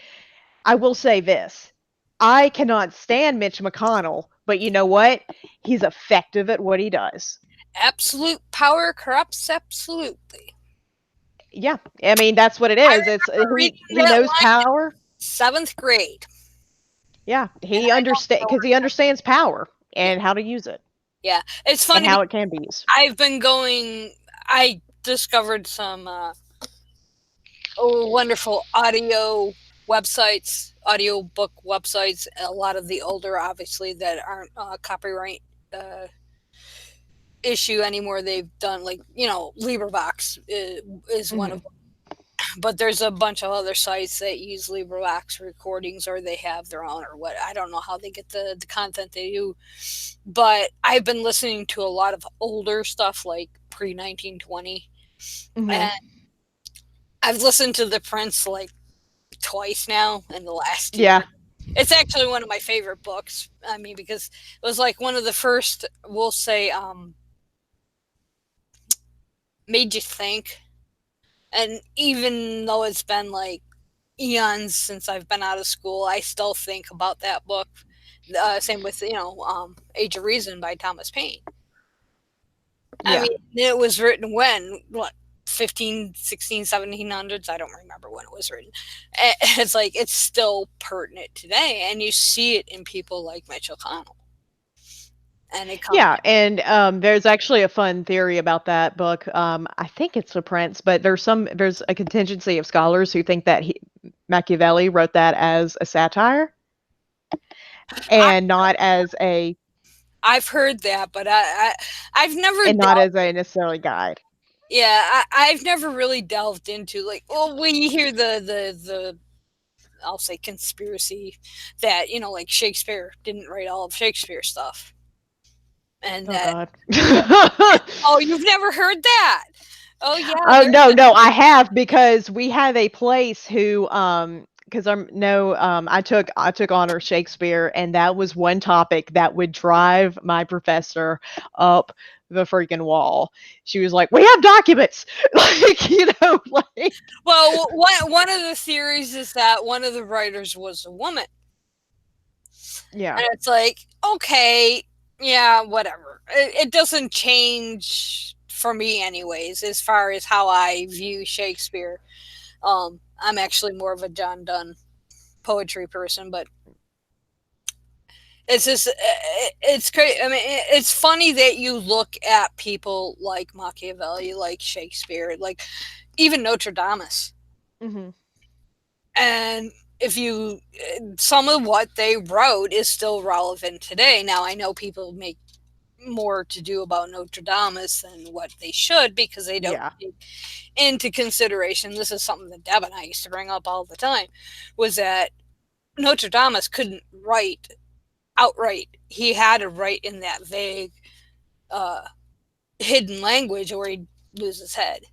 I will say this. I cannot stand Mitch McConnell, but you know what? He's effective at what he does. absolute power corrupts absolutely. Yeah, I mean that's what it I is. It's remember reading he that knows line in power. seventh grade, Yeah, and he I don't understand know because he where. understands power Yeah, and how to use it yeah. It's and funny how because it can be used. I've been going. I discovered some wonderful audio websites, audiobook websites. A lot of the older, obviously, that aren't copyright uh, issue anymore. They've done like LibriVox is one Hmm. of them, but there's a bunch of other sites that use LibriVox recordings, or they have their own, or what. I don't know how they get the content they do, but I've been listening to a lot of older stuff like pre 1920, Hmm. and I've listened to the Prince like twice now in the last Yeah. year. It's actually one of my favorite books. I mean, because it was like one of the first, we'll say, made you think. And even though it's been like eons since I've been out of school, I still think about that book. Same with Age of Reason by Thomas Paine. I Yeah. mean, it was written when what 15, 16, 1700s. I don't remember when it was written. It's like it's still pertinent today, and you see it in people like Mitch O'Connell, and it comes. Yeah, and there's actually a fun theory about that book. I think it's The Prince, but there's a contingency of scholars who think that Machiavelli wrote that as a satire I, and not as a I've heard that, but I've never and not delved. as a necessarily guide. Yeah, I've never really delved into like. Well, when you hear the I'll say conspiracy that like Shakespeare didn't write all of Shakespeare stuff, and Oh that. God. Oh, you've never heard that? Oh yeah, Oh there's no, no, I have because we have a place who because I'm no I took honor Shakespeare and that was one topic that would drive my professor up the freaking wall. She was like, "We have documents." Like, like well, one of the theories is that one of the writers was a woman, yeah. and it's like okay, yeah, whatever. It doesn't change for me, anyways, as far as how I view Shakespeare. I'm actually more of a John Donne poetry person, but it's just it's crazy. I mean, it's funny that you look at people like Machiavelli, like Shakespeare, like even Notre Dame, Mhm. and if you some of what they wrote is still relevant today. Now I know people make more to do about Notre Dame than what they should because they don't Yeah. take into consideration. This is something that Deb and I used to bring up all the time, was that Notre Dame couldn't write outright. He had to write in that vague, uh, hidden language, or he'd lose his head.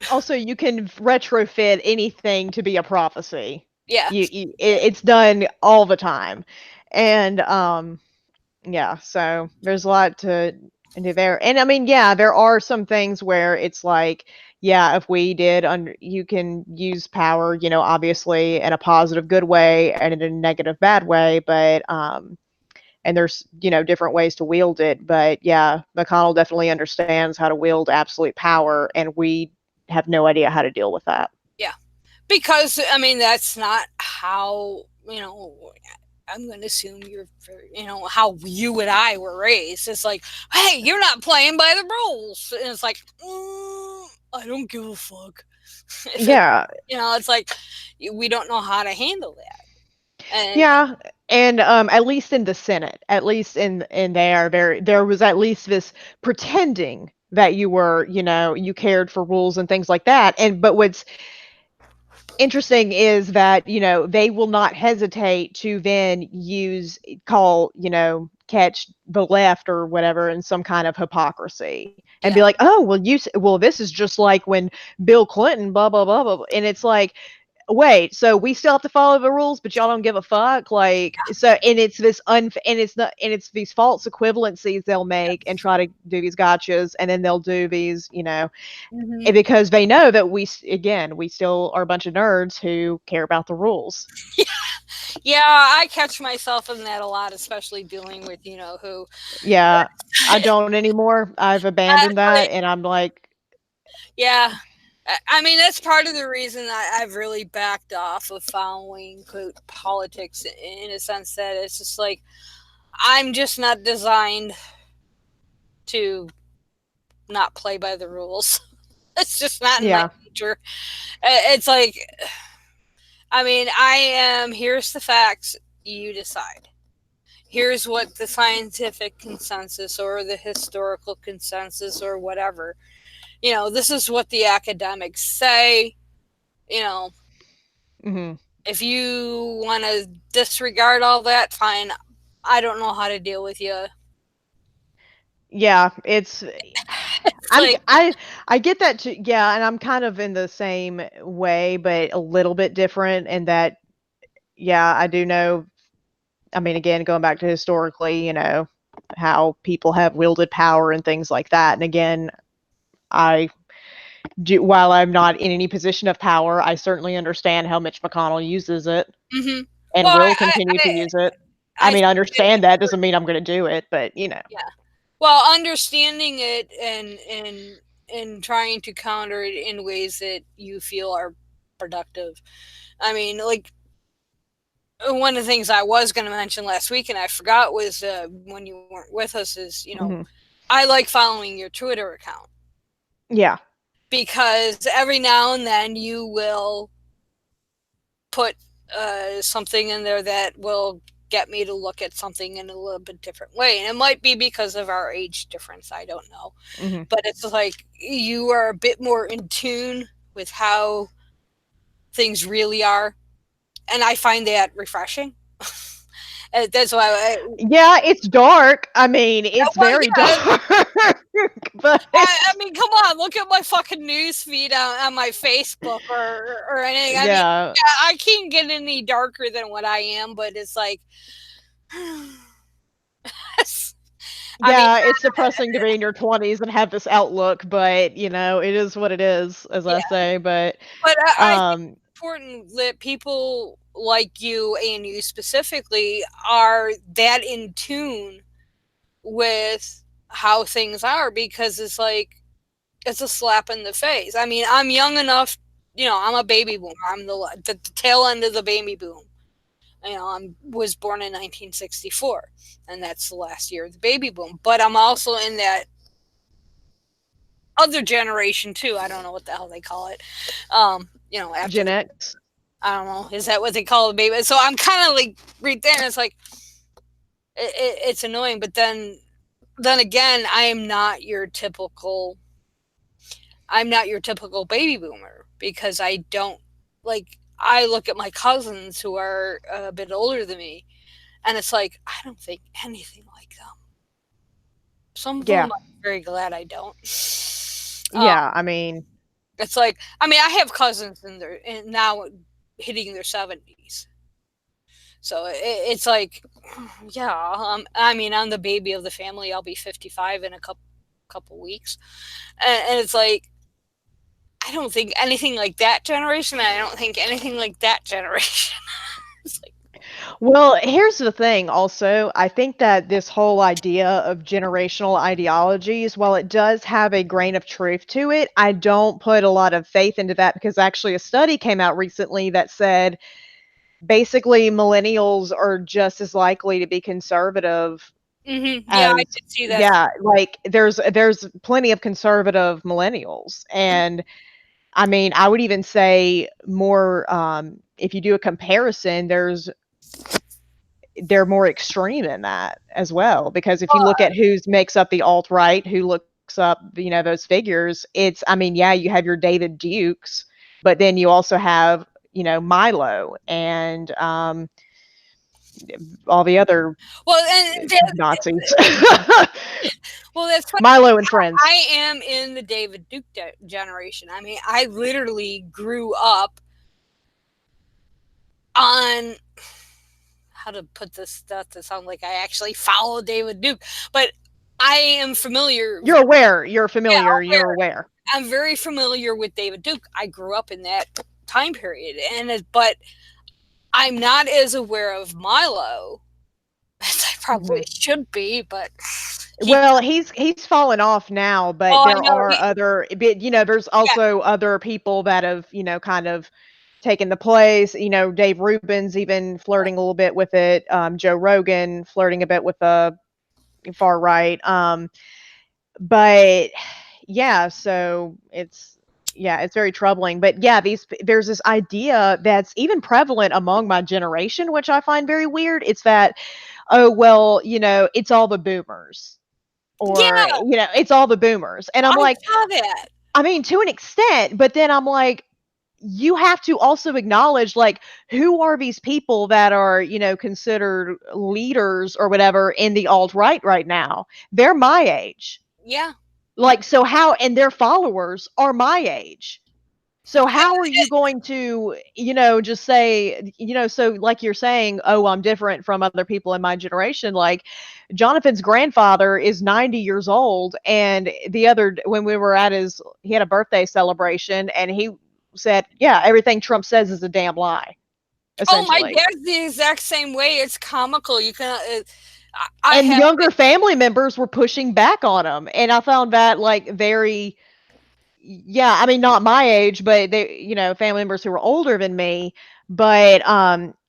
Also, you can retrofit anything to be a prophecy. Yeah, It's done all the time. And yeah, so there's a lot to do there. And I mean, yeah, there are some things where it's like, yeah, if we did under you can use power, obviously in a positive good way and in a negative bad way, but and there's, different ways to wield it, but yeah, McConnell definitely understands how to wield absolute power and we have no idea how to deal with that. yeah. Because I mean, that's not how I'm going to assume how you and I were raised. It's like, hey, you're not playing by the rules, and it's like, I don't give a fuck. If it, Yeah. it's like we don't know how to handle that, and Yeah, and at least in the Senate, at least in there was at least this pretending that you were, you cared for rules and things like that. And but what's interesting is that, they will not hesitate to then call, catch the left or whatever in some kind of hypocrisy and be yeah, like, "Oh, well well this is just like when Bill Clinton blah blah blah blah." And it's like, wait, so we still have to follow the rules, but y'all don't give a fuck? Like, so, and it's and it's not, and it's these false equivalencies they'll make and try to do these gotchas, and then they'll do these, hmm and because they know that again, we still are a bunch of nerds who care about the rules. yeah. I catch myself in that a lot, especially dealing with who. Yeah, I don't anymore. I've abandoned that, Like, and I'm like, yeah. I mean, that's part of the reason I've really backed off of following quote politics, in a sense that it's just like I'm just not designed to not play by the rules. It's just not in my yeah, future. It's like, I mean, I am, here's the facts, you decide. Here's what the scientific consensus or the historical consensus or whatever. This is what the academics say. You know, Hmm. if you want to disregard all that, fine. I don't know how to deal with you. Yeah, it's It's I'm like, I get that too. Yeah, and I'm kind of in the same way, but a little bit different in that yeah, I do know. I mean, again, going back to historically, how people have wielded power and things like that. And again, I do, while I'm not in any position of power, I certainly understand how Mitch McConnell uses it hmm and well, will continue to use it. I I mean, I think it's understand that doesn't important. mean I'm going to do it, but Yeah. Well, understanding it and trying to counter it in ways that you feel are productive. I mean, like, one of the things I was going to mention last week and I forgot was, when you weren't with us, is, mhm. I like following your Twitter account Yeah, because every now and then you will put something in there that will get me to look at something in a little bit different way. And it might be because of our age difference. I don't know. hmm, But it's like you are a bit more in tune with how things really are. And I find that refreshing. That's why yeah. It's dark. I mean, it's well, very dark, yeah, but I mean, come on, look at my fucking news feed on my Facebook or anything. I mean, yeah, yeah, I can't get any darker than what I am, but it's like, I mean, yeah. It's depressing to be in your 20s and have this outlook, but it is what it is, as yeah, I say. But but I think um, it's important that people like you and you specifically are that in tune with how things are because it's like it's a slap in the face. I mean, I'm young enough, I'm a baby boomer. I'm the tail end of the baby boom. I was born in 1964, and that's the last year of the baby boom. But I'm also in that other generation too. I don't know what the hell they call it. After Gen the X. I don't know, is that what they call the baby? So I'm kind of like right there, and it's like it's annoying. But then again, I'm not your typical baby boomer because I don't like. I look at my cousins who are a bit older than me, and it's like I don't think anything like them. Some of Yeah, them I'm very glad I don't. Um, yeah. I mean, it's like I mean I have cousins now hitting their 70s, so it's like yeah. I mean I'm the baby of the family. I'll be 55 in a couple weeks, and it's like I don't think anything like that generation. I don't think anything like that generation. It's like, well, here's the thing also. I think that this whole idea of generational ideologies, while it does have a grain of truth to it, I don't put a lot of faith into that because actually a study came out recently that said basically millennials are just as likely to be conservative yeah, I as did see that. yeah, like there's plenty of conservative millennials. And I mean, I would even say more if you do a comparison, they're more extreme in that as well because if you look at who makes up the alt right, who looks up those figures, it's I mean yeah, you have your David Dukes, but then you also have Milo and all the other Well, and Nazis. well, that's funny. Milo and friends. I am in the David Duke generation. I mean, I literally grew up on how to put this stuff to sound like I actually follow David Duke, but I am familiar. You're aware, you're Yeah, familiar, you're aware. aware. I'm very familiar with David Duke. I grew up in that time period, but I'm not as aware of Milo as I probably Mhm. should be. But he, Well, he's fallen off now, but oh, I there know are he, other but there's yeah, also other people that have, kind of taken the place. Dave Rubin's even flirting a little bit with it. Joe Rogan flirting a bit with the far right. But yeah, so it's yeah, it's very troubling. But yeah, there's this idea that's even prevalent among my generation, which I find very weird. It's that, oh well, it's all the boomers, or Yeah, it's all the boomers, and I'm I like, saw that. I mean, to an extent, but then I'm like, you have to also acknowledge, like, who are these people that are, considered leaders or whatever in the alt right now? They're my age. Yeah. Like, so how, and their followers are my age. So And how are you going to, just say, so like you're saying, oh, I'm different from other people in my generation. Like, Jonathan's grandfather is 90 years old, and when we were at he had a birthday celebration, and he said, yeah, everything Trump says is a damn lie, oh, my essentially. dad's the exact same way. It's comical. You can. I And have. younger family members were pushing back on him, and I found that like very, yeah, I mean, not my age, but they, family members who are older than me. But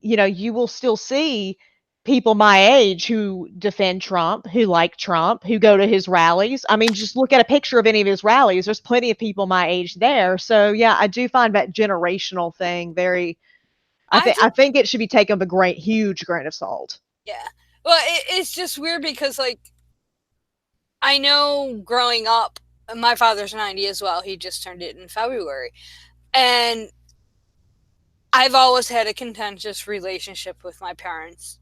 you will still see people my age who defend Trump, who like Trump, who go to his rallies. I mean, just look at a picture of any of his rallies. There's plenty of people my age there. So yeah, I do find that generational thing very. I I just. think it should be taken with a huge grain of salt. Yeah. Well, it's just weird because like I know growing up, my father's 90 as well. He just turned it in February, and I've always had a contentious relationship with my parents.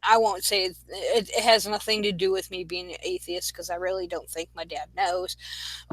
I won't say it has nothing to do with me being an atheist because I really don't think my dad knows,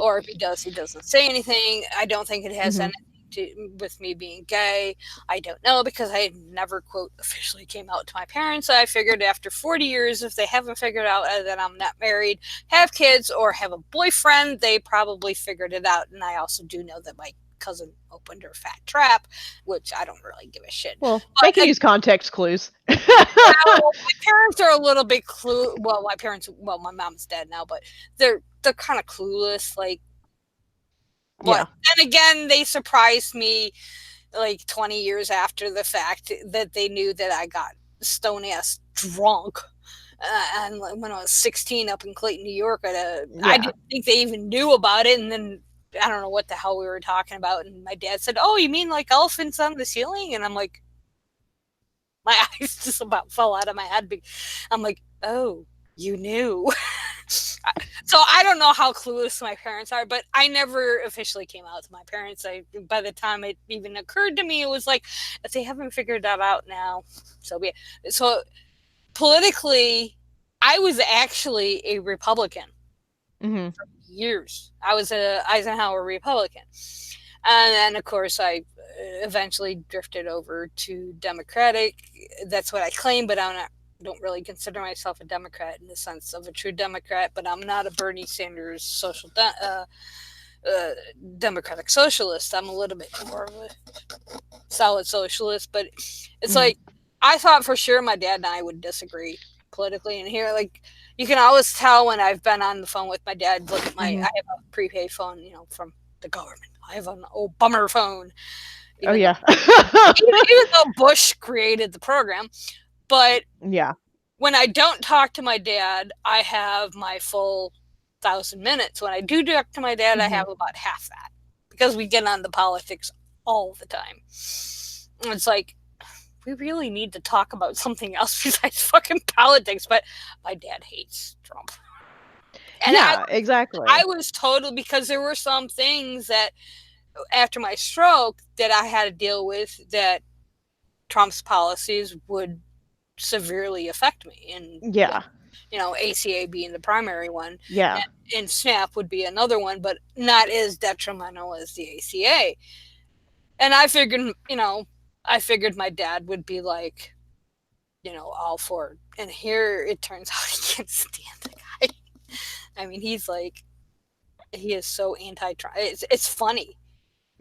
or if he does, he doesn't say anything. I don't think it has Hmm. anything to with me being gay. I don't know because I never quote officially came out to my parents. I figured after 40 years, if they haven't figured out that I'm not married, have kids, or have a boyfriend, they probably figured it out. And I also do know that my cousin opened her fat trap, which I don't really give a shit. Well, they can But use context clues. well, my parents are a little bit clue. Well, my parents. Well, my mom's dead now, but they're kind of clueless. Like what? Yeah. Then again, they surprised me like 20 years after the fact that they knew that I got stone ass drunk. And when I was 16 up in Clayton, New York, I Yeah. didn't think they even knew about it. And then I don't know what the hell we were talking about. And my dad said, "Oh, you mean like elephants on the ceiling?" And I'm like, my eyes just about fell out of my head. I'm like, "Oh, you knew." So I don't know how clueless my parents are, but I never officially came out to my parents. By the time it even occurred to me, it was like, if they haven't figured that out now, so be it. So politically, I was actually a Republican Hmm. for years. I was a Eisenhower Republican, and then of course I eventually drifted over to Democratic. That's what I claim, but don't really consider myself a Democrat in the sense of a true Democrat. But I'm not a Bernie Sanders uh, Democratic socialist. I'm a little bit more of a solid socialist. But it's Hmm. like I thought for sure my dad and I would disagree politically. And here, like you can always tell when I've been on the phone with my dad. Look at I Hmm. have a prepaid phone, from the government. I have an old bummer phone, Oh even though yeah. even though Bush created the program. But Yeah. when I don't talk to my dad, I have my full 1,000 minutes. When I do talk to my dad, I Hmm. have about half that because we get on the politics all the time. And it's like we really need to talk about something else besides fucking politics. But my dad hates Trump, and Yeah, I exactly. was total because there were some things that after my stroke that I had to deal with that Trump's policies would severely affect me. And Yeah. ACA being the primary one, Yeah. and SNAP would be another one, but not as detrimental as the ACA. And I figured my dad would be like, all for it. And here it turns out he can't stand the guy. I mean, he is so anti-Trump. It's funny.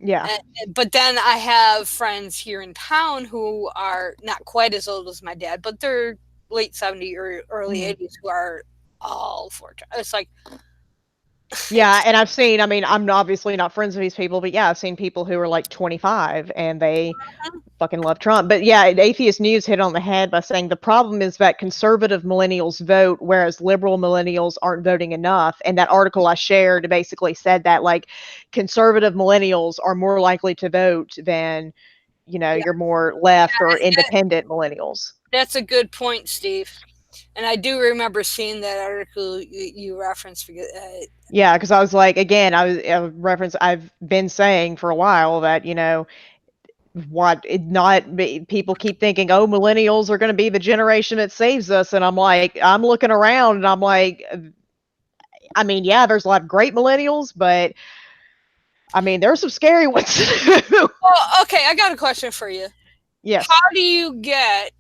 Yeah. But then I have friends here in town who are not quite as old as my dad, but they're late 70s or early Hmm. 80s who are all for Trump. It's like, Yeah, and I've seen, I mean, I'm obviously not friends with these people, but yeah, I've seen people who are like 25 and they fucking love Trump. But yeah, Atheist News hit on the head by saying the problem is that conservative millennials vote, whereas liberal millennials aren't voting enough. And that article I shared basically said that like conservative millennials are more likely to vote than, Yeah, your more left or independent millennials. that's a good point, Steve. And I do remember seeing that article you referenced. Because, Yeah, because I was like, again, I reference I've been saying for a while that what it not people keep thinking, oh, millennials are going to be the generation that saves us, and I'm like, I'm looking around and I'm like, I mean, yeah, there's a lot of great millennials, but I mean, there's some scary ones too. well, okay, I got a question for you. Yes. How do you get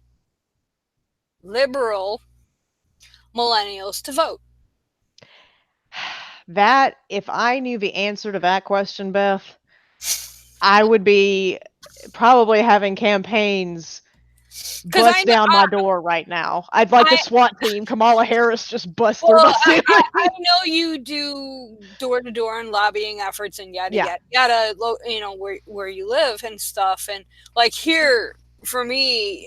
liberal millennials to vote? That, if I knew the answer to that question, Beth, I would be probably having campaigns Because bust down my door right now. I'd like the I SWAT team, Kamala Harris, just bust through well, my ceiling. I know you do door to door and lobbying efforts and yada Yeah. yada yada. Where you live and stuff, and like here for me,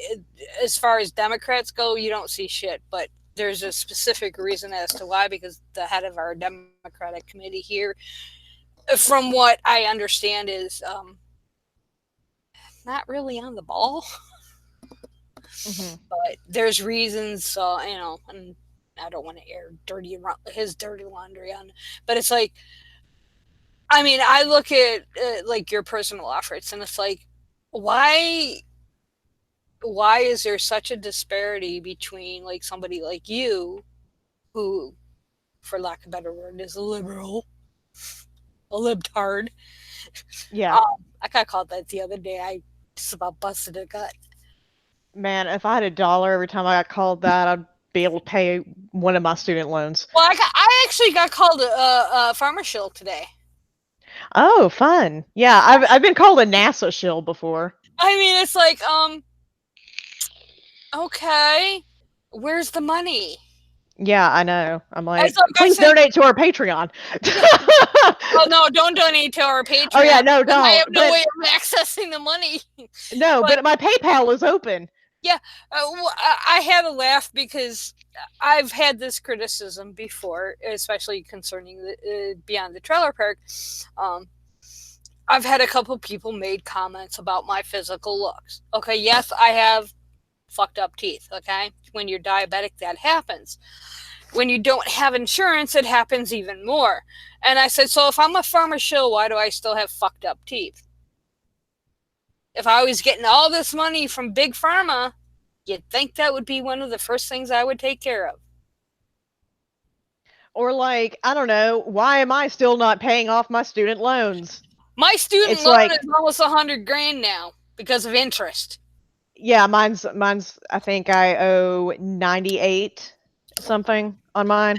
as far as Democrats go, you don't see shit. But there's a specific reason as to why, because the head of our Democratic committee here, from what I understand, is not really on the ball. Hmm. But there's reasons, so and I don't want to air his dirty laundry on, but it's like, I mean, I look at like your personal efforts, and it's like, why why is there such a disparity between like somebody like you, who, for lack of a better word, is a liberal, a libtard. Yeah. I got called that the other day. I just about busted a gut. Man, if I had $1 every time I got called that, I'd be able to pay one of my student loans. Well, I actually got called a farmer shill today. Oh, fun. Yeah, I've been called a NASA shill before. I mean, it's like, okay, where's the money? Yeah, I know. I'm It's like, like I please said, donate to our Patreon. yeah. Oh no, don't donate to our Oh Patreon yeah, no, because I have don't. no But way of accessing the money. no, But but my PayPal is open. yeah, I had a laugh because I've had this criticism before, especially concerning Beyond the Trailer Park. Um, I've had a couple people made comments about my physical looks. Okay, yes, I have fucked up teeth. Okay, when you're diabetic, that happens. When you don't have insurance, it happens even more. And I said, so if I'm a farmer shill, why do I still have fucked up teeth? If I was getting all this money from Big Pharma, you'd think that would be one of the first things I would take care of. Or like, I don't know, why am I still not paying off my student loans? My student It's loan like, is almost 100 grand now because of interest. yeah, mine's I think I owe 98 something on mine.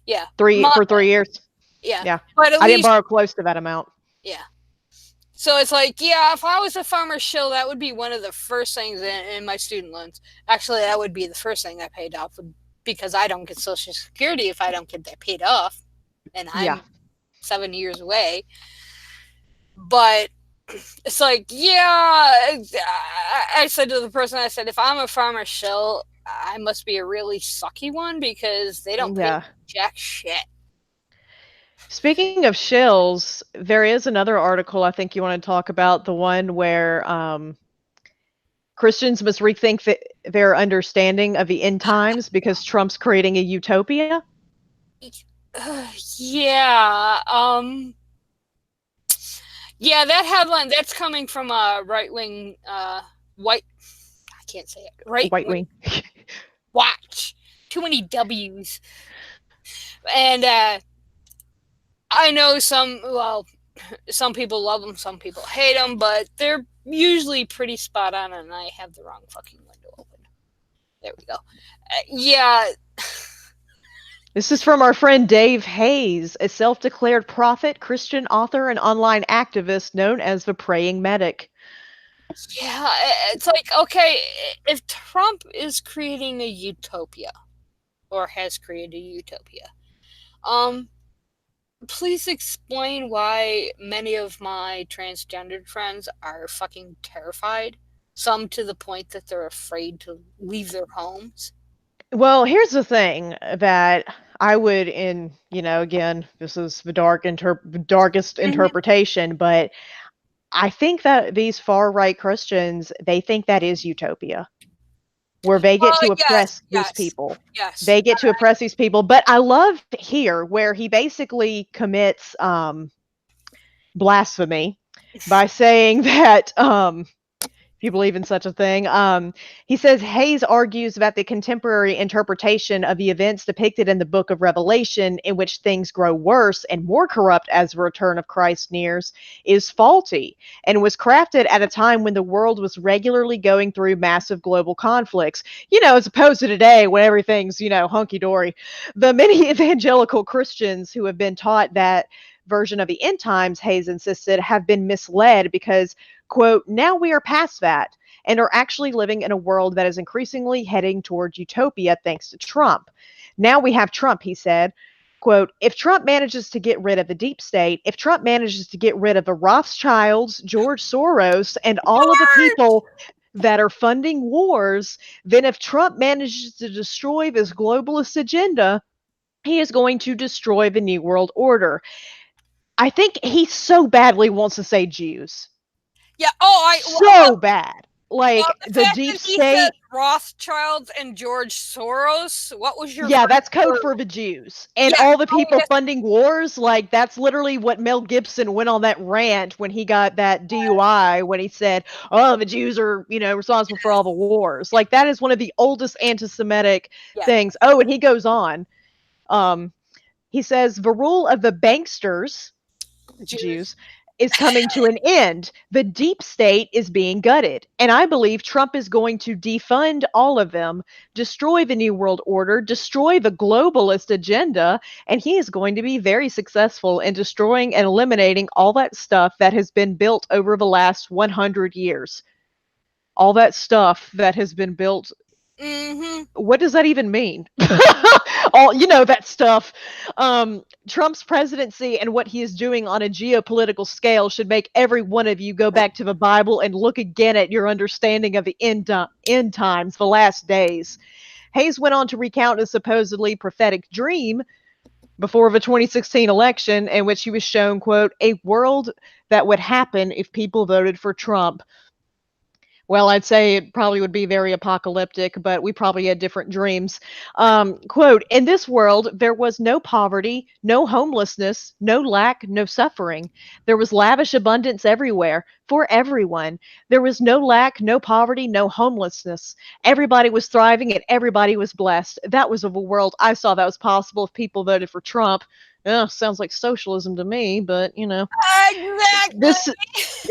Yeah, 3 for 3 years. yeah, Yeah. but at I didn't least, borrow close to that amount. yeah. So it's like, yeah, if I was a farmer shill, that would be one of the first things in my student loans. Actually, that would be the first thing I paid off, because I don't get Social Security if I don't get that paid off, and Yeah. I'm 7 years away. But it's like, yeah, I said to the person, I said, if I'm a farmer shill, I must be a really sucky one because they don't pay Yeah. jack shit. Speaking of shills, there is another article I think you want to talk about, the one where Christians must rethink their understanding of the end times because Trump's creating a utopia. Yeah, yeah, that headline, that's coming from a right wing, white. I can't say it. Right White wing wing. watch. Too many W's. And I know some. Well, some people love them, some people hate them, but they're usually pretty spot on. And I have the wrong fucking window open. There we go. Yeah, This is from our friend Dave Hayes, a self declared prophet, Christian author, and online activist known as the Praying Medic. yeah. It's like, okay, if Trump is creating a utopia, or has created a utopia, um, Please explain why many of my transgendered friends are fucking terrified. Some to the point that they're afraid to leave their homes. Well, here's the thing that I would again, this is the darkest Mhm. interpretation, but I think that these far right Christians, they think that is utopia, where they get to Yes, oppress these yes, people. yes. They get to oppress these people. But I love here where he basically commits blasphemy by saying that if you believe in such a thing. He says Hayes argues that the contemporary interpretation of the events depicted in the book of Revelation, in which things grow worse and more corrupt as the return of Christ nears, is faulty and was crafted at a time when the world was regularly going through massive global conflicts. As opposed to today when everything's, hunky dory. The many evangelical Christians who have been taught that version of the end times, Hayes insisted, have been misled because quote, now we are past that and are actually living in a world that is increasingly heading towards utopia thanks to Trump. Now we have Trump, he said. Quote, if Trump manages to get rid of the deep state, if Trump manages to get rid of the Rothschilds, George Soros, and all of the people that are funding wars, then if Trump manages to destroy this globalist agenda, he is going to destroy the New World Order. I think he so badly wants to say Jews. Yeah. Oh, So bad. well, Like the the fact deep that he said state, Rothschilds and George Soros. What was your yeah, first that's code for word? the Jews. And Yeah. all the Oh, people yes. funding wars, like that's literally what Mel Gibson went on that rant when he got that DUI when he said, "Oh, the Jews are, responsible for all the wars." Like that is one of the oldest anti-Semitic Yeah. things. Oh, and he goes on. Um he says the rule of the banksters, Jews. Jews, is coming to an end. The deep state is being gutted. And I believe Trump is going to defund all of them, destroy the New World Order, destroy the globalist agenda, and he is going to be very successful in destroying and eliminating all that stuff that has been built over the last 100 years. All that stuff that has been built. Mm-hmm. What does that even mean? All that stuff. Trump's presidency and what he is doing on a geopolitical scale should make every one of you go back to the Bible and look again at your understanding of the end times, the last days. Hayes went on to recount a supposedly prophetic dream before the 2016 election in which he was shown, quote, a world that would happen if people voted for Trump. Well, I'd say it probably would be very apocalyptic, but we probably had different dreams. Quote, in this world, there was no poverty, no homelessness, no lack, no suffering. There was lavish abundance everywhere for everyone. There was no lack, no poverty, no homelessness. Everybody was thriving and everybody was blessed. That was of a world I saw that was possible if people voted for Trump. Sounds like socialism to me, but Exactly. this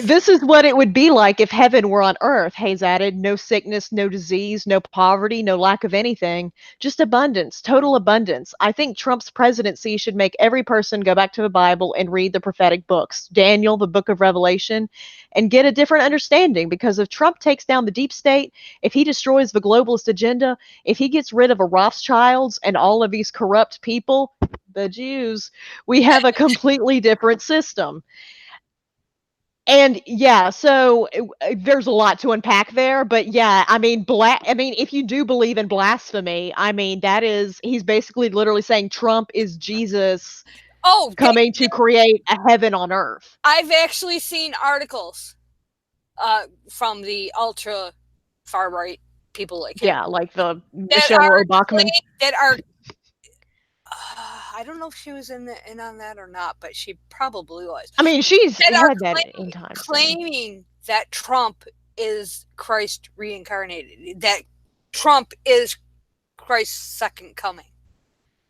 this is what it would be like if heaven were on earth, Hayes added. No sickness, no disease, no poverty, no lack of anything. Just abundance, total abundance. I think Trump's presidency should make every person go back to the Bible and read the prophetic books, Daniel, the book of Revelation, and get a different understanding. Because if Trump takes down the deep state, if he destroys the globalist agenda, if he gets rid of the Rothschilds and all of these corrupt people, the Jews, we have a completely different system. And yeah, so there's a lot to unpack there, but yeah, if you do believe in blasphemy, that is he's basically literally saying Trump is Jesus Oh, coming to create a heaven on earth. I've actually seen articles from the ultra far right people like him Yeah, like the that Michelle are Obama. that are. I don't know if she was in on that or not, but she probably was. I mean, she's That are had that end times thing. claiming that Trump is Christ reincarnated. That Trump is Christ's second coming.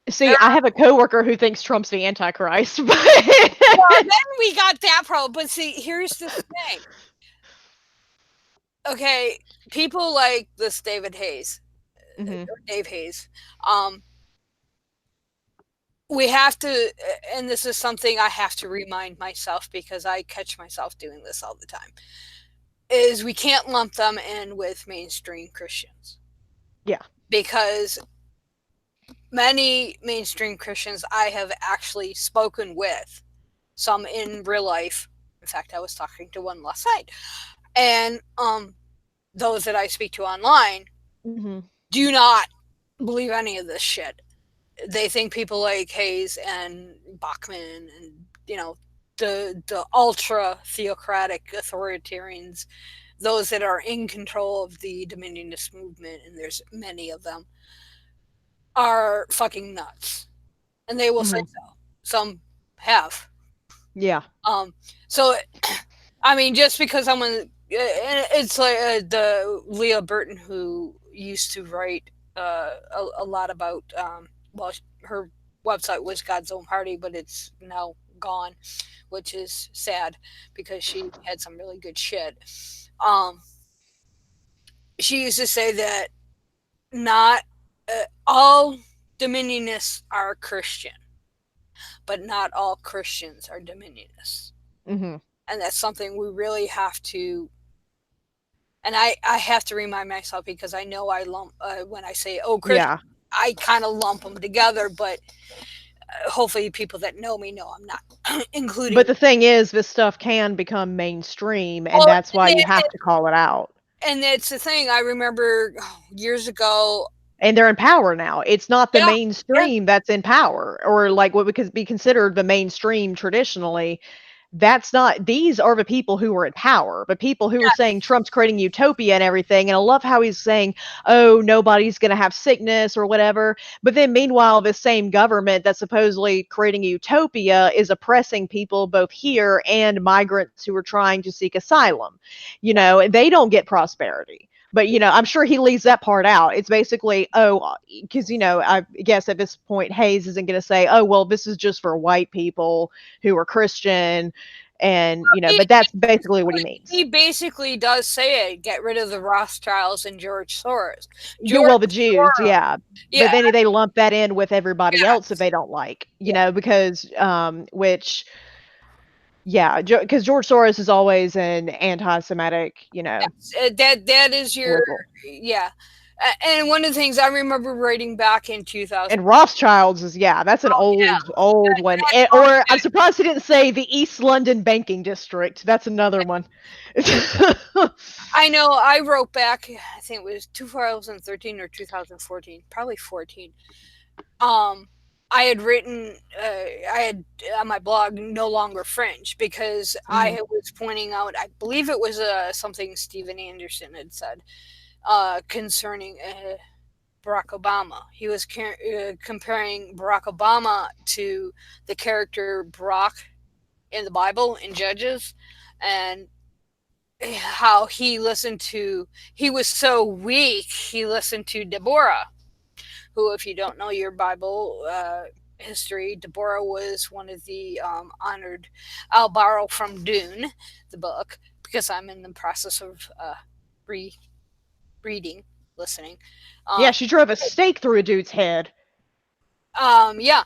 See, I have a coworker who thinks Trump's the Antichrist, but Well, then we got that problem. But see, here's the thing. Okay, people like this David Hayes, Mhm. or Dave Hayes, um, we have to, and this is something I have to remind myself because I catch myself doing this all the time, is we can't lump them in with mainstream Christians Yeah. because many mainstream Christians I have actually spoken with, some in real life. In fact, I was talking to one last night. And those that I speak to online Hmm. do not believe any of this shit. They think people like Hayes and Bachman and, the ultra theocratic authoritarians, those that are in control of the dominionist movement, and there's many of them, are fucking nuts. And they will say Hmm. so. Some have. Yeah. Um, so, I mean, just because someone, it's like the Leah Burton who used to write a lot about, well, her website was God's Own Party, but it's now gone, which is sad because she had some really good shit. Um, she used to say that not all dominionists are Christian, but not all Christians are dominionists. Hmm. And that's something we really have to, and I have to remind myself because I know I lump, when I say, oh, Christian, Yeah. I kind of lump them together, but hopefully people that know me know I'm not But including. the thing is, this stuff can become mainstream, and Well, that's why you have to call it out. and it's the thing I remember, years ago. And they're in power now. It's not the Yeah, yeah, mainstream that's in power, or like what would be considered the mainstream traditionally. That's not, these are the people who are in power, but people who are saying yes, Trump's creating utopia and everything. And I love how he's saying, oh, nobody's going to have sickness or whatever. But then meanwhile, this same government that's supposedly creating a utopia is oppressing people both here and migrants who are trying to seek asylum. And they don't get prosperity. But I'm sure he leaves that part out. It's basically, oh, because I guess at this point Hayes isn't going to say, oh, well, this is just for white people who are Christian, and he, but that's basically what he means. he basically does say it. Get rid of the Rothschilds and George Soros. Yeah, George well, the Jews, Soros, yeah, yeah, but then they lump that in with everybody else that yes, they don't like, yeah. because which, yeah, because George Soros is always an anti-Semitic, That is your, liberal. yeah. And one of the things I remember writing back in 2000. And Rothschilds is, yeah, that's an Oh yeah, old one. that's going Or I'm back. surprised he didn't say the East London banking district. That's another one. I know. I wrote back. I think it was 2013 or 2014, probably 14. Um, I had written. I had on my blog no longer fringe because Mhm. I was pointing out. I believe it was something Stephen Anderson had said concerning Barack Obama. He was comparing Barack Obama to the character Brock in the Bible in Judges, and how he was so weak, he listened to Deborah, who, if you don't know your Bible history, Deborah was one of the honored. I'll borrow from Dune, the book, because I'm in the process of re reading, listening. Yeah, Um, she drove a stake through a dude's head. yeah.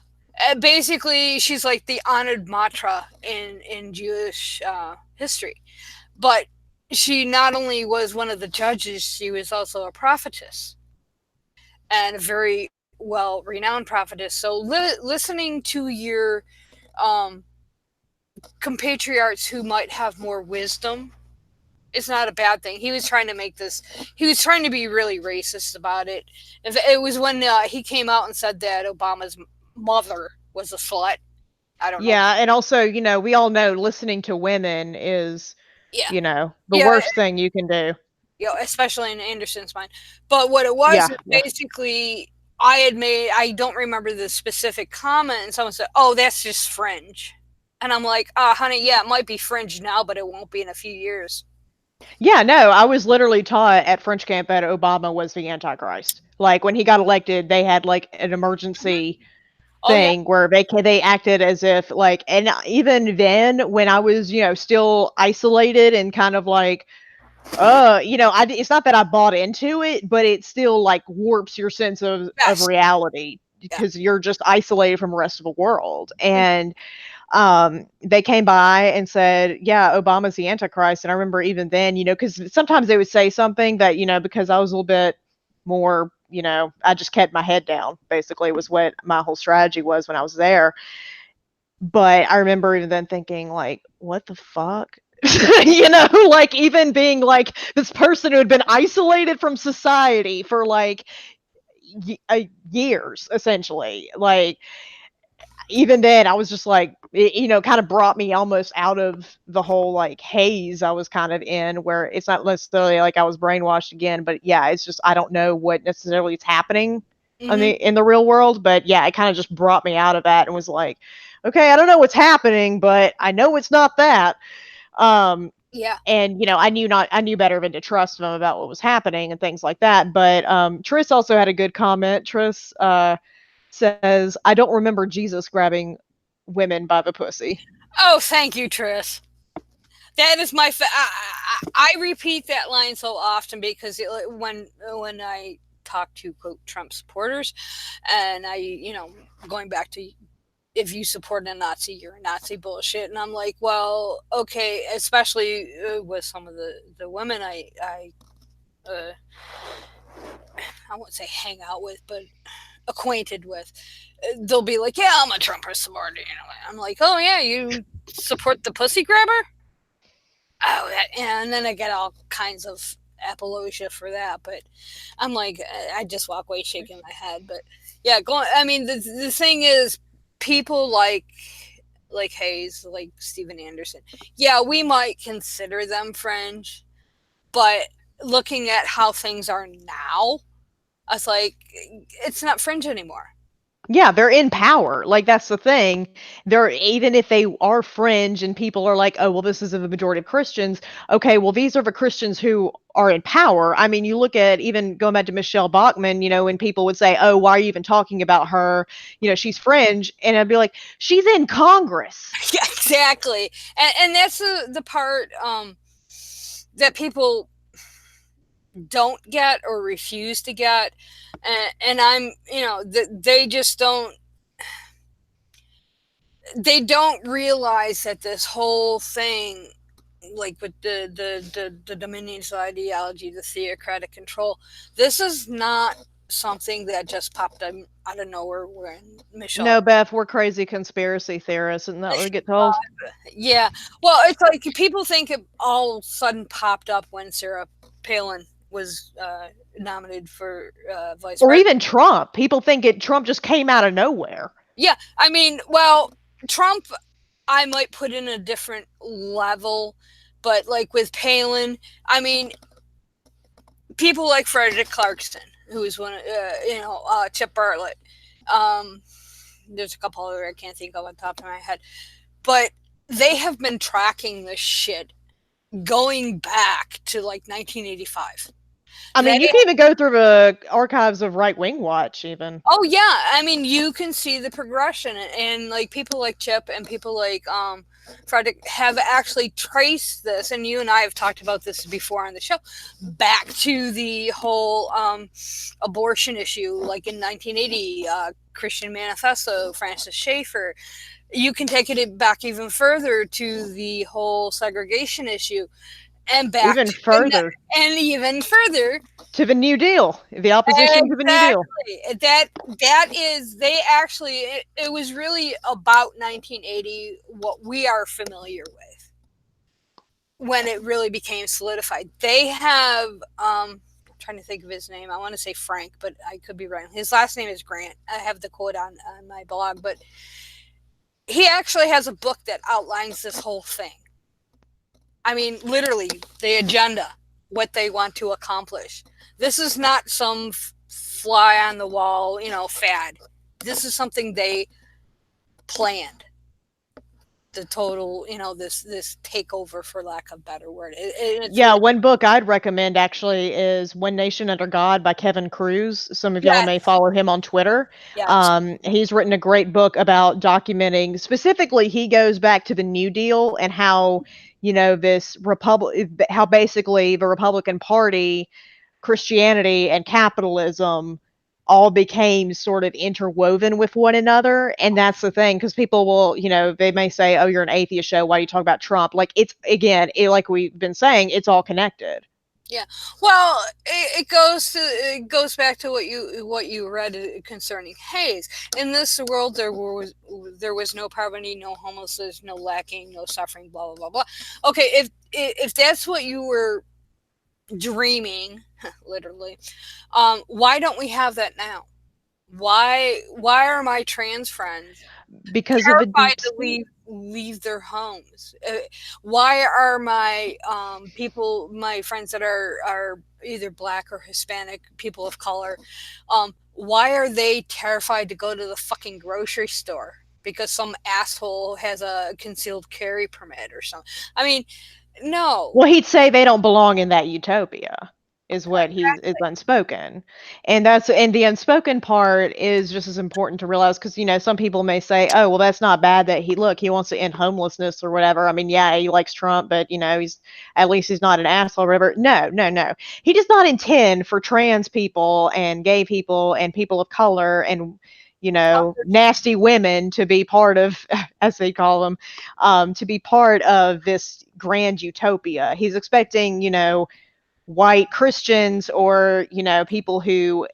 Basically, she's like the honored matra in Jewish history. But she not only was one of the judges, she was also a prophetess, and a very well renowned prophetess. So listening to your um, compatriots who might have more wisdom is not a bad thing. He was trying to make this. He was trying to be really racist about it. It was when he came out and said that Obama's mother was a slut. I don't know. Yeah, and also, we all know listening to women is, Yeah, the yeah, worst thing you can do. especially in Anderson's mind. But what it was Yeah, is yeah. basically I had made, I don't remember the specific comment, and someone said, "Oh, that's just fringe," and I'm like, honey, yeah, it might be fringe now, but it won't be in a few years." Yeah, no, I was literally taught at French camp that Obama was the Antichrist. Like when he got elected, they had like an Mhm. emergency Oh yeah, thing where they acted as if like, and even then when I was, still isolated and kind of like, it's not that I bought into it, but it still like warps your sense of yes, reality yeah, because you're just isolated from the rest of the world. mm, And they came by and said, yeah, Obama's the Antichrist. And I remember even then, because sometimes they would say something that, because I was a little bit more I just kept my head down, basically, was what my whole strategy was when I was there. But I remember even then thinking, like, what the fuck? Like even being like this person who had been isolated from society for like years, essentially. Like, even then, I was just like, kind of brought me almost out of the whole like haze I was kind of in, where it's not necessarily like I was brainwashed again, but yeah, it's just I don't know what necessarily is happening Mm-hmm. in the real world, but yeah, it kind of just brought me out of that and was like, okay, I don't know what's happening, but I know it's not that. Um, Yeah. and I knew better than to trust them about what was happening and things like that. But Triss also had a good comment. Triss says, "I don't remember Jesus grabbing women by the pussy." Oh, thank you, Tris. That is my. I repeat that line so often because when I talk to quote Trump supporters, and going back to if you support a Nazi, you're a Nazi bullshit, and I'm like, well, okay, especially with some of the women uh, I won't say hang out with, but acquainted with, they'll be like, yeah, I'm a Trump supporter. I'm like, oh yeah, you support the pussy grabber? Oh, and then I get all kinds of apologia for that. But I'm like, I just walk away shaking my head. But yeah, going. I mean, the thing is, people like Hayes, like Steven Anderson. Yeah, we might consider them fringe, but looking at how things are now, I was like, it's not fringe anymore. Yeah, they're in power. Like that's the thing. They're even if they are fringe and people are like, "Oh, well this is the majority of Christians." Okay, well these are the Christians who are in power. I mean, you look at even going back to Michelle Bachmann, when people would say, "Oh, why are you even talking about her? She's fringe." And I'd be like, "She's in Congress." Yeah, exactly. And that's the part that people don't get or refuse to get, and I'm they just don't realize that this whole thing, like with the dominionist ideology, the theocratic control, this is not something that just popped out of nowhere when Michelle. No, Beth, we're crazy conspiracy theorists, isn't that what we get told? Yeah, well, it's like people think it all of a sudden popped up when Sarah Palin was nominated for vice Or president. even Trump. People think Trump just came out of nowhere. Yeah, I mean, well, Trump, I might put in a different level, but like with Palin, I mean, people like Frederick Clarkson, who is one, Chip Bartlett. Um, there's a couple other I can't think of on top of my head, but they have been tracking this shit going back to like 1985. I They mean, you can even go through the archives of Right Wing Watch, even. Oh yeah, I mean you can see the progression, and like people like Chip and people like Frederick have actually traced this, and you and I have talked about this before on the show, back to the whole abortion issue, like in 1980, Christian Manifesto, Francis Schaeffer. You can take it back even further to the whole segregation issue, and back Even to further and even further. to the New Deal, the opposition to the New Deal. Exactly. That is they actually it was really about 1980 what we are familiar with when it really became solidified. They have I'm trying to think of his name. I want to say Frank, but I could be wrong. His last name is Grant. I have the quote on my blog, but he actually has a book that outlines this whole thing. I mean, literally the agenda, what they want to accomplish. This is not some fly on the wall, fad. This is something they planned. The total, this takeover, for lack of a better word. It's Yeah, really one book I'd recommend actually is One Nation Under God by Kevin Cruz. Some of y'all yes, may follow him on Twitter. yes. He's written a great book about documenting, specifically, he goes back to the New Deal and how, this republic, how basically the Republican Party, Christianity, and capitalism all became sort of interwoven with one another. And that's the thing, because people will, they may say, "Oh, you're an atheist show. Why do you talk about Trump?" Like, it's again, like we've been saying, it's all connected. Yeah. Well, it goes back to what you read concerning Hayes. In this world, there was no poverty, no homelessness, no lacking, no suffering. Blah blah blah blah. Okay, if that's what you were dreaming, literally, why don't we have that now? Why are my trans friends because of a terrified deep to state. leave their homes? Why are my my friends that are either black or Hispanic, people of color, why are they terrified to go to the fucking grocery store because some asshole has a concealed carry permit or something? I mean, no. Well, he'd say they don't belong in that utopia, is what he's is unspoken. And the unspoken part is just as important to realize because some people may say, oh, well, that's not bad that he wants to end homelessness or whatever. I mean, yeah, he likes Trump, but he's at least he's not an asshole or whatever. No, no, no. He does not intend for trans people and gay people and people of color and nasty women to be part of, as they call them, to be part of this grand utopia. He's expecting, white Christians or, people who,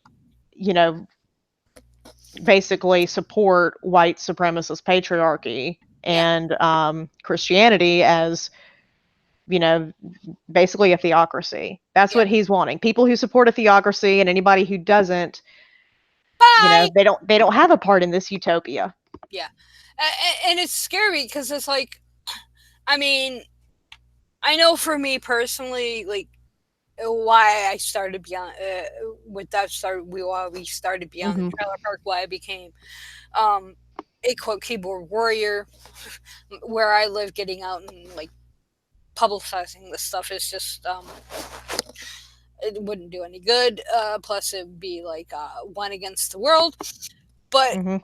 you know, basically support white supremacist patriarchy Yeah, and Christianity as, you know, basically a theocracy. That's yeah. what he's wanting. People who support a theocracy and anybody who doesn't, Bye. they don't have a part in this utopia. Yeah, and it's scary because it's like, I mean, I know for me personally, like why I started beyond with that start we why we started beyond the Hmm. trailer park, why I became um a quote keyboard warrior, where I live, getting out and like publicizing this stuff is just it wouldn't do any good. Plus it'd be like one against the world. But Hmm.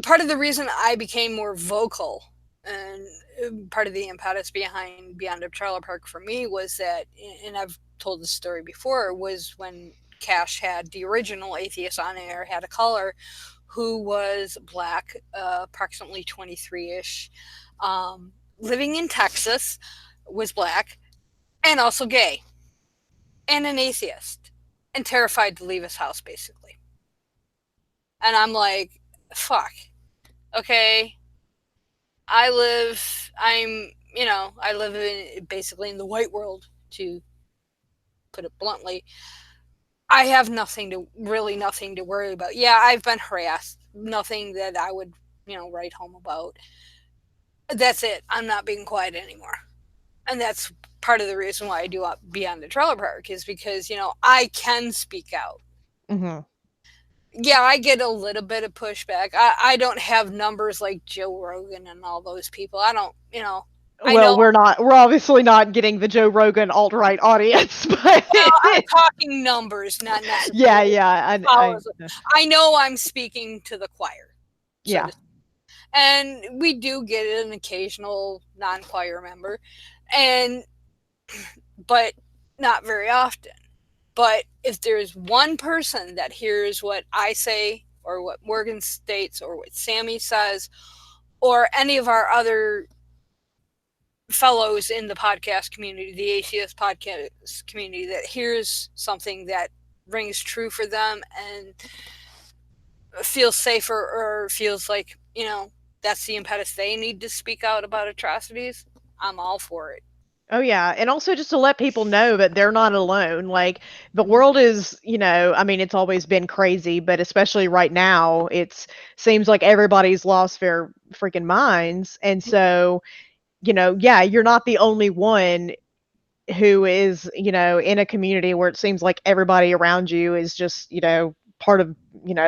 part of the reason I became more vocal and part of the impetus behind Beyond a Trailer Park for me was that, and I've told this story before, was when Cash had the original Atheist on Air, had a caller who was black, approximately 23 ish, living in Texas, was black, and also gay, and an atheist, and terrified to leave his house, basically. And I'm like, fuck, okay, I live in basically in the white world, to put it bluntly. I have nothing to worry about. Yeah, I've been harassed. Nothing that I would, write home about. That's it. I'm not being quiet anymore. And that's part of the reason why I do Beyond the Trailer Park, is because, I can speak out. Hmm. Yeah, I get a little bit of pushback. I don't have numbers like Joe Rogan and all those people. I don't, I Well, know. we're obviously not getting the Joe Rogan alt right audience, but Well, I'm talking numbers, not yeah, necessarily yeah, followers. I know I'm speaking to the choir, so yeah. to, and we do get an occasional non-choir member, and but not very often. But if there's one person that hears what I say, or what Morgan states, or what Sammy says, or any of our other fellows in the podcast community, the atheist podcast community, that hears something that rings true for them and feels safer, or feels like, that's the impetus they need to speak out about atrocities, I'm all for it. Oh yeah, and also just to let people know that they're not alone. Like the world is, I mean, it's always been crazy, but especially right now, it's seems like everybody's lost their freaking minds. And so, yeah, you're not the only one who is, in a community where it seems like everybody around you is just, part of,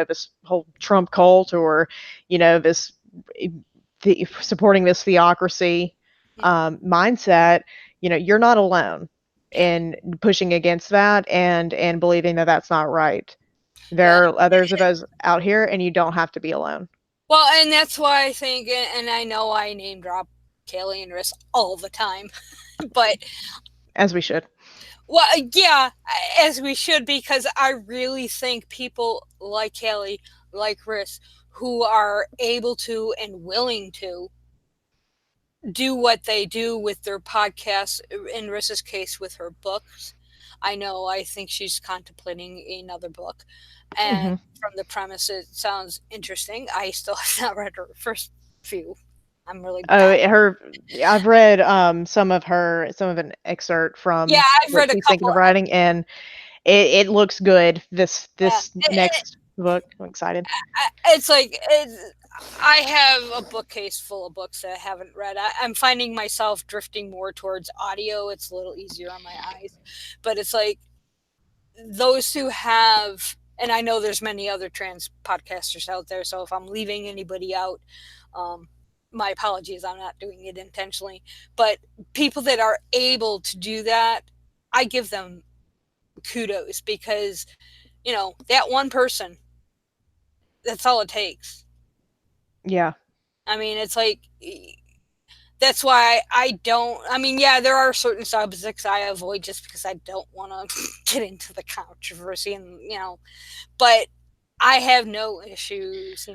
this whole Trump cult or, this supporting this theocracy Mm-hmm. mindset. You're not alone Yeah, in pushing against that and believing that that's not right. yeah. There are others of us out here, and you don't have to be alone, Well, and that's why I think, and I know I name drop Kaylee and Riss all the time, but as we should. well, yeah, as we should, because I really think people like Kaylee, like Riss, who are able to and willing to do what they do with their podcasts, in Riss's case with her books, I know, I think she's contemplating another book. And Hmm. from the premise, it sounds interesting. I still have not read her first few. I'm really Oh, bad. her. I've read some of an excerpt Yeah, from I've what read a she's thinking couple. of writing, and it looks good. Yeah, This next book, I'm excited. it's like I have a bookcase full of books that I haven't read. I'm finding myself drifting more towards audio. It's a little easier on my eyes, but it's like those who have, and I know there's many other trans podcasters out there, so if I'm leaving anybody out, um, my apologies. I'm not doing it intentionally, but people that are able to do that, I give them kudos because that one person, that's all it takes. Yeah, I mean, it's like that's why I don't. I mean, yeah, there are certain subjects I avoid just because I don't want to get into the controversy, and but I have no issues,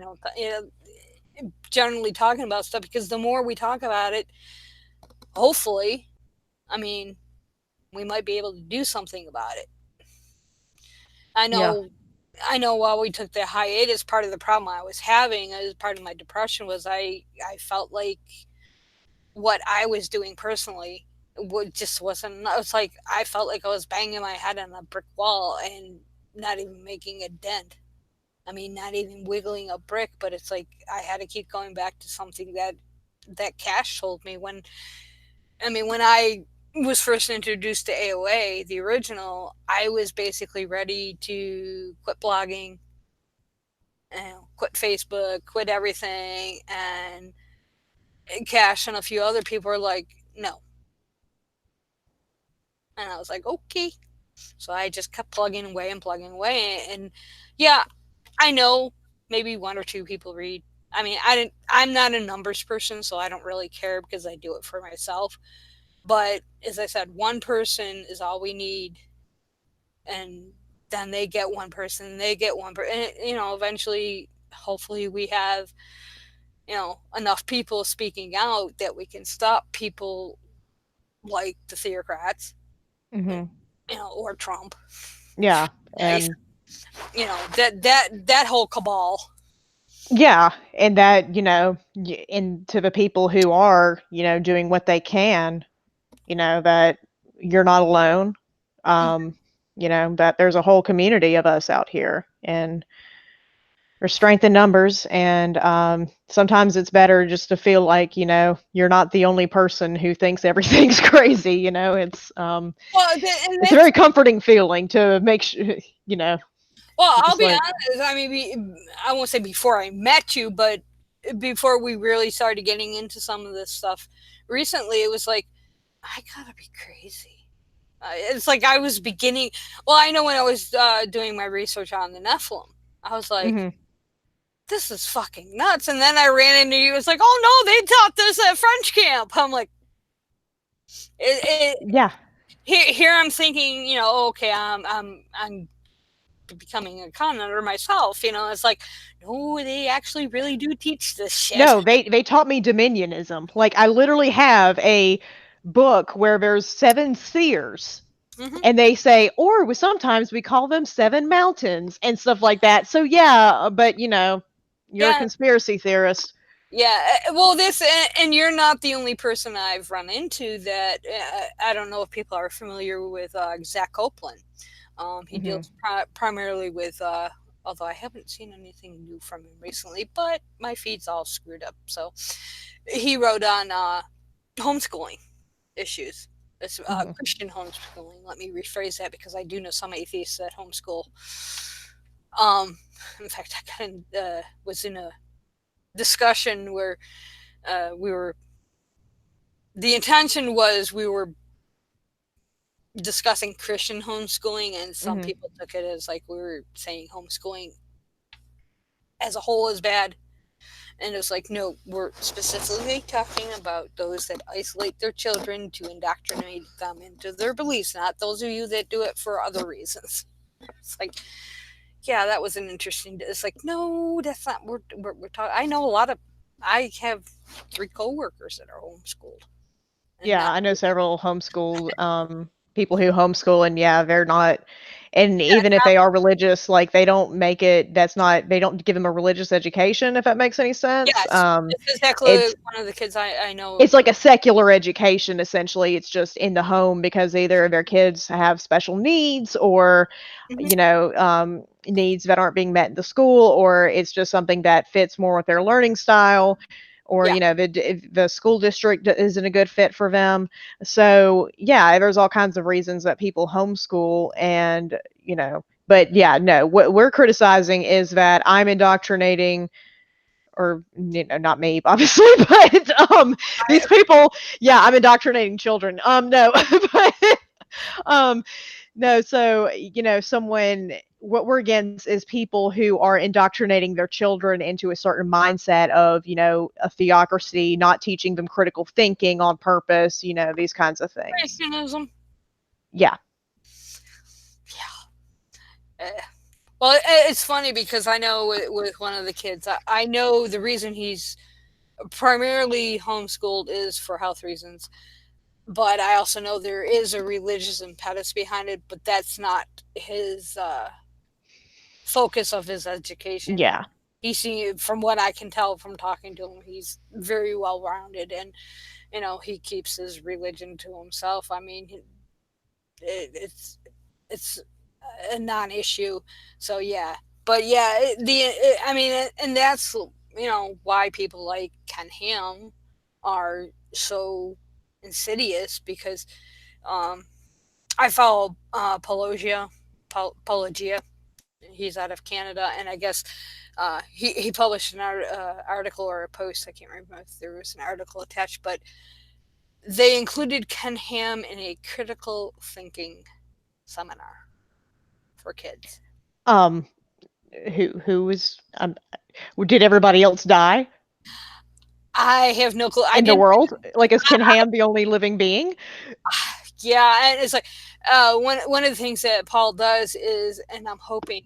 generally talking about stuff because the more we talk about it, hopefully, I mean, we might be able to do something about it. I yeah. know. I know while we took the hiatus, part of the problem I was having as part of my depression was I felt like what I was doing personally would just wasn't. I was like I felt like I was banging my head on a brick wall and not even making a dent. I mean, not even wiggling a brick, but it's like I had to keep going back to something that Cash told me when. I mean, when I was first introduced to AOA, the original, I was basically ready to quit blogging, quit Facebook, quit everything, and Cash and a few other people were like, "No," and I was like, "Okay." So I just kept plugging away, and yeah, I know maybe one or two people read. I mean, I didn't. I'm not a numbers person, so I don't really care because I do it for myself. But as I said, one person is all we need, and then they get one person, they get one person, and eventually, hopefully, we have enough people speaking out that we can stop people like the theocrats, Hmm. or Trump. Yeah, Nice. and That whole cabal. yeah, and that and to the people who are doing what they can, that you're not alone. Um, that there's a whole community of us out here, and there's strength in numbers. And sometimes it's better just to feel like you're not the only person who thinks everything's crazy. Well, and It's a that's very comforting feeling to make sure you know well. I'll just be like. honest. I mean, I won't say before I met you, but before we really started getting into some of this stuff recently, it was like I gotta be crazy. It's like I was beginning. Well, I know when I was doing my research on the Nephilim, I was like, Hmm. "This is fucking nuts." And then I ran into you. It's like, "Oh no, they taught this at French camp." I'm like, it Yeah. here I'm thinking, oh, okay, I'm becoming a con hunter myself. It's like, no, they actually really do teach this shit. No, they taught me dominionism. Like I literally have a book where there's seven seers, Hmm. and they say, or sometimes we call them seven mountains and stuff like that. So yeah, but you're a Yeah, conspiracy theorist. yeah. Well, this and you're not the only person I've run into that. I don't know if people are familiar with Zach Copeland. He Hmm. deals primarily with. Although I haven't seen anything new from him recently, but my feed's all screwed up. So he wrote on homeschooling issues. It's Hmm. Christian homeschooling. Let me rephrase that because I do know some atheists that homeschool. In fact, I was in a discussion where we were. The intention was we were discussing Christian homeschooling, and some Hmm. people took it as like we were saying homeschooling as a whole is bad. And it was like, no, we're specifically talking about those that isolate their children to indoctrinate them into their beliefs, not those of you that do it for other reasons. It's like, yeah, that was an interesting. It's like, no, that's not. We're talking. I know a lot of. I have 3 coworkers that are homeschooled, and Yeah, not. I know several homeschool people who homeschool, and yeah, they're not, and Yeah, even if they are religious, like they don't make it, that's not, they don't give them a religious education, if that makes any sense. yes, it's exactly It's one of the kids I know. it's like a secular education essentially. It's just in the home because either their kids have special needs or, Mhm. you know, needs that aren't being met in the school, or it's just something that fits more with their learning style, or Yeah, you know, the school district isn't a good fit for them. So yeah, there's all kinds of reasons that people homeschool, and you know, but yeah, no, what we're criticizing is that I'm indoctrinating, or you know, not me obviously, but these I people, yeah, I'm indoctrinating children, no, but um no, so you know, someone, what we're against is people who are indoctrinating their children into a certain mindset of, you know, a theocracy, not teaching them critical thinking on purpose, you know, these kinds of things. creationism. Yeah. Yeah. Well, it's funny because I know with one of the kids, I know the reason he's primarily homeschooled is for health reasons, but I also know there is a religious impetus behind it, but that's not his focus of his education. Yeah. From what I can tell from talking to him, he's very well rounded, and he keeps his religion to himself. I mean, it's a non-issue. So yeah, but yeah, I mean, and that's why people like Ken Ham are so insidious because um, I follow Pelagia. He's out of Canada, and I guess he published an article or a post. I can't remember if there was an article attached, but they included Ken Ham in a critical thinking seminar for kids. um who was did everybody else die I have no clue. I in the didn't. world? Like, is Ken Ham the only living being? Yeah, and it's like one of the things that Paul does is, and I'm hoping,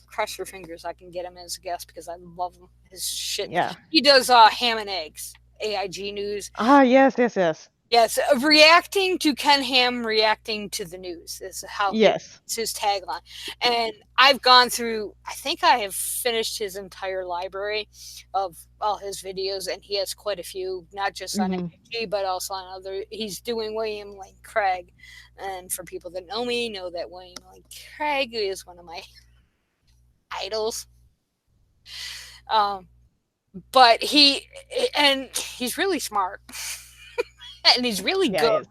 cross your fingers, I can get him as a guest because I love him. His shit. Yeah. He does ham and eggs, AIG News. Ah, yes, yes, yes. Yes, reacting to Ken Ham, reacting to the news is how Yes. it's his tagline. And I've gone through, I think I have finished his entire library of all his videos, and he has quite a few, not just on Mhm. AIG, but also on other. He's doing William Lane Craig. And for people that know me, know that William Lane Craig is one of my idols. Um, but and he's really smart, and he's really Yeah, good.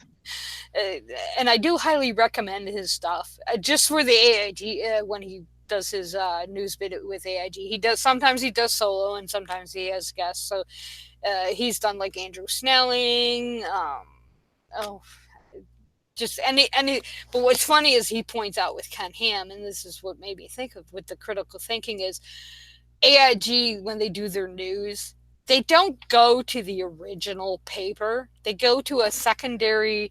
he is. uh, and I do highly recommend his stuff. Just for the AIG, when he does his news bit with AIG, he does sometimes he does solo and sometimes he has guests. So he's done like Andrew Snelling. Oh, just any. But what's funny is he points out with Ken Ham, and this is what made me think of with the critical thinking is AIG when they do their news, they don't go to the original paper. They go to a secondary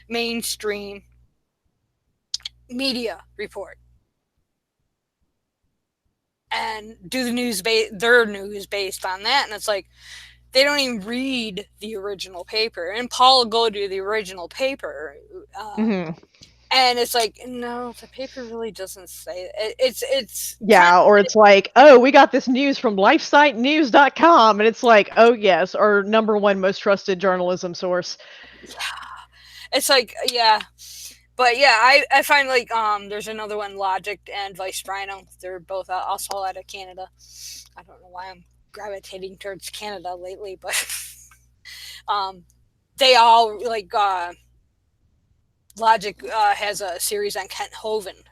mainstream media report and do their news based on that. And it's like they don't even read the original paper. And Paul will go to the original paper, Mhm. and it's like, no, the paper really doesn't say it. It's kind Yeah, or it's like, "Oh, we got this news from lifesitenews.com," and it's like, "Oh, yes," or number 1 most trusted journalism source. of, yeah, it's like, yeah. But yeah, I find like there's another one, Logic and Vice Rhino. They're both also out of Canada. I don't know why I'm gravitating towards Canada lately, but um, they all like Logic has a series on Kent Hovind,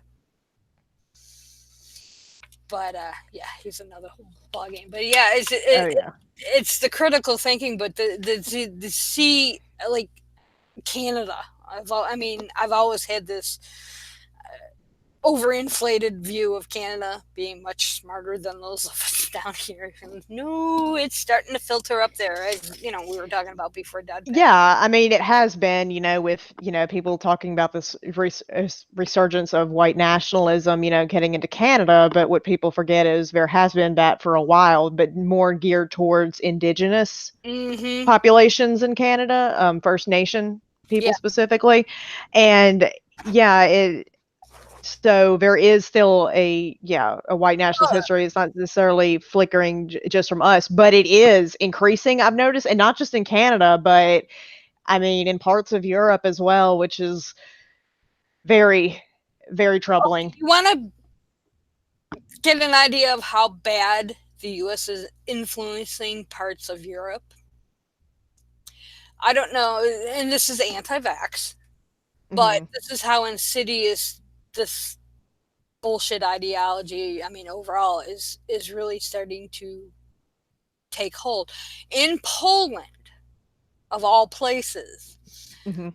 but yeah, he's another whole ball game. But yeah, Oh, yeah. it's the critical thinking, but the see like Canada. I mean, I've always had this overinflated view of Canada being much smarter than those of us down here. And no, it's starting to filter up there, as we were talking about before Deadpan. Yeah, I mean, it has been, you know, with, you know, people talking about this resurgence of white nationalism, you know, getting into Canada, but what people forget is there has been that for a while, but more geared towards indigenous Mm-hmm. populations in Canada, First Nation. Yeah. people specifically. And yeah, so there is still a white nationalist Oh, history. It's not necessarily flickering just from us, but it is increasing, I've noticed, and not just in Canada, but I mean in parts of Europe as well, which is very, very troubling. you want to get an idea of how bad the US is influencing parts of Europe? I don't know, and this is anti vax, but Hmm. this is how insidious this bullshit ideology, I mean, overall, is really starting to take hold. In Poland, of all places, Hmm.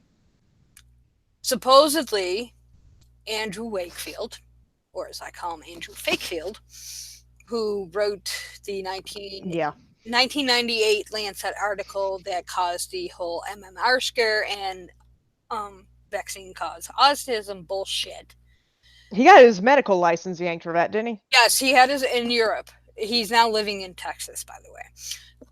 supposedly Andrew Wakefield, or as I call him, Andrew Fakefield, who wrote the Yeah. 1998 Lancet article that caused the whole MMR scare and vaccine caused autism bullshit. He got his medical license yanked for that, didn't he? Yes, he had his in Europe. He's now living in Texas, by the way.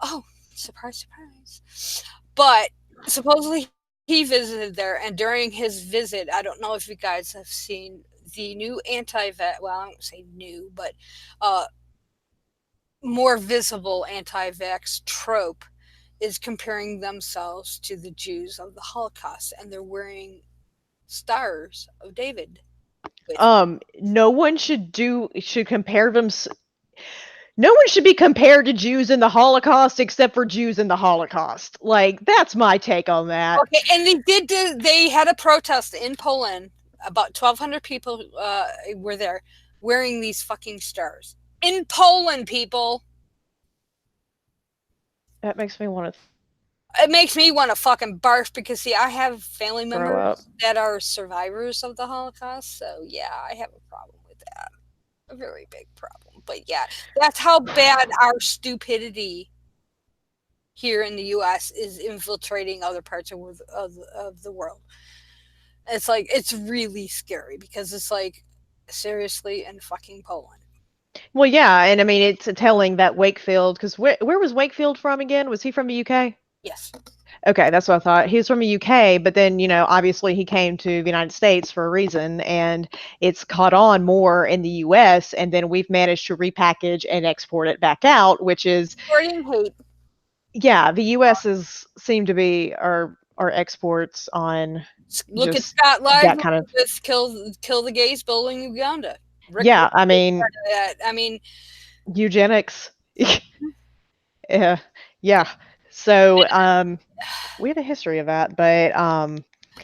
Oh, surprise, surprise. But supposedly he visited there, and during his visit, I don't know if you guys have seen the new anti-vet. Well, I won't say new, but uh, more visible anti-vax trope is comparing themselves to the Jews of the Holocaust, and they're wearing stars of David with. No one should compare them. No one should be compared to Jews in the Holocaust except for Jews in the Holocaust. Like that's my take on that. Okay, and they had a protest in Poland. About 1,200 people were there wearing these fucking stars. In Poland, people. That makes me want to It makes me want to fucking barf because, see, I have family throw up. members that are survivors of the Holocaust. So, yeah, I have a problem with that. A very big problem. But, yeah, that's how bad our stupidity here in the US is infiltrating other parts of the world. It's like it's really scary because it's like seriously in fucking Poland. Well, yeah, and I mean it's telling that Wakefield, because where was Wakefield from again? Was he from the UK? Yes. Okay, that's what I thought. He was from the UK, but then, obviously he came to the United States for a reason, and it's caught on more in the US, and then we've managed to repackage and export it back out, which is, Supporting hate. yeah, the US is seem to be our exports on Look at just Scott that Lively kind of, with kill the gays bill in Uganda. Rick Warren yeah, I was mean, part of that. I mean, eugenics. Yeah, yeah. So, we have a history of that,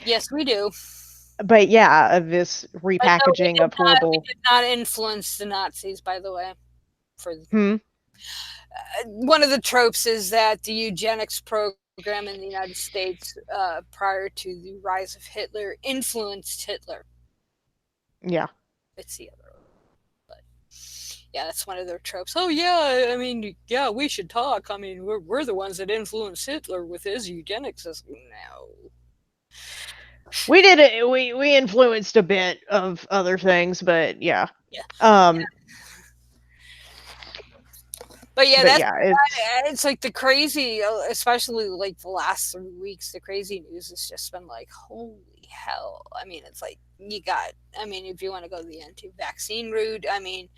yes, we do. but yeah, of this But no, repackaging of we horrible. did not influence the Nazis. By the way, for Hmm. one of the tropes is that the eugenics program in the United States prior to the rise of Hitler influenced Hitler. Yeah. It's the other way. But yeah, that's one of their tropes. Oh yeah, I mean, yeah, we should talk. I mean, we're the ones that influenced Hitler with his eugenics system. No, We did it. We influenced a bit of other things, but yeah. yeah, Um, but yeah, but that's yeah, it's it's like the crazy, especially like the last 3 weeks. The crazy news has just been like, holy hell. I mean, it's like you got. I mean, if you want to go the anti-vaccine route, I mean,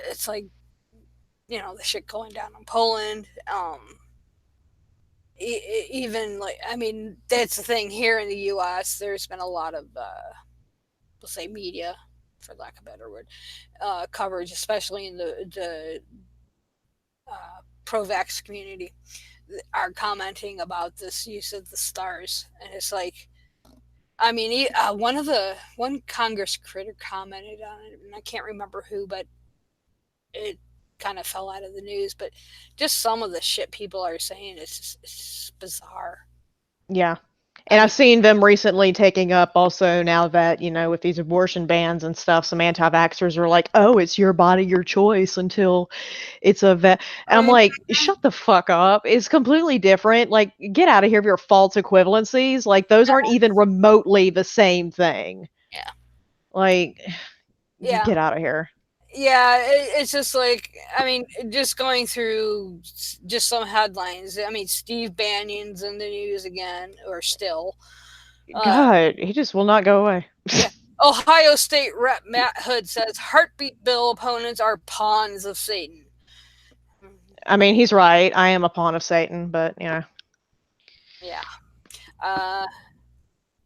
it's like the shit going down in Poland. Even like I mean that's the thing here in the U.S. There's been a lot of we'll say media, for lack of a better word, coverage, especially in the pro-vax community, are commenting about this use of the stars, and it's like. I mean, one Congress critic commented on it, and I can't remember who, but it kind of fell out of the news. But just some of the shit people are saying is just it's bizarre. yeah. I And mean, I've seen them recently taking up also now that, with these abortion bans and stuff, some anti-vaxxers are like, "Oh, it's your body, your choice until it's a vet." And I'm um, like, "Shut the fuck up. It's completely different. Like, get out of here with your false equivalencies. Like, those aren't even remotely the same thing. yeah, Like, yeah, get out of here." Yeah, it's just like, I mean, just going through just some headlines. I mean, Steve Bannon's in the news again, or still. Uh, God, he just will not go away. yeah. Ohio State Rep Matt Hood says heartbeat bill opponents are pawns of Satan. I mean, he's right. I am a pawn of Satan, but you know. Yeah. Uh,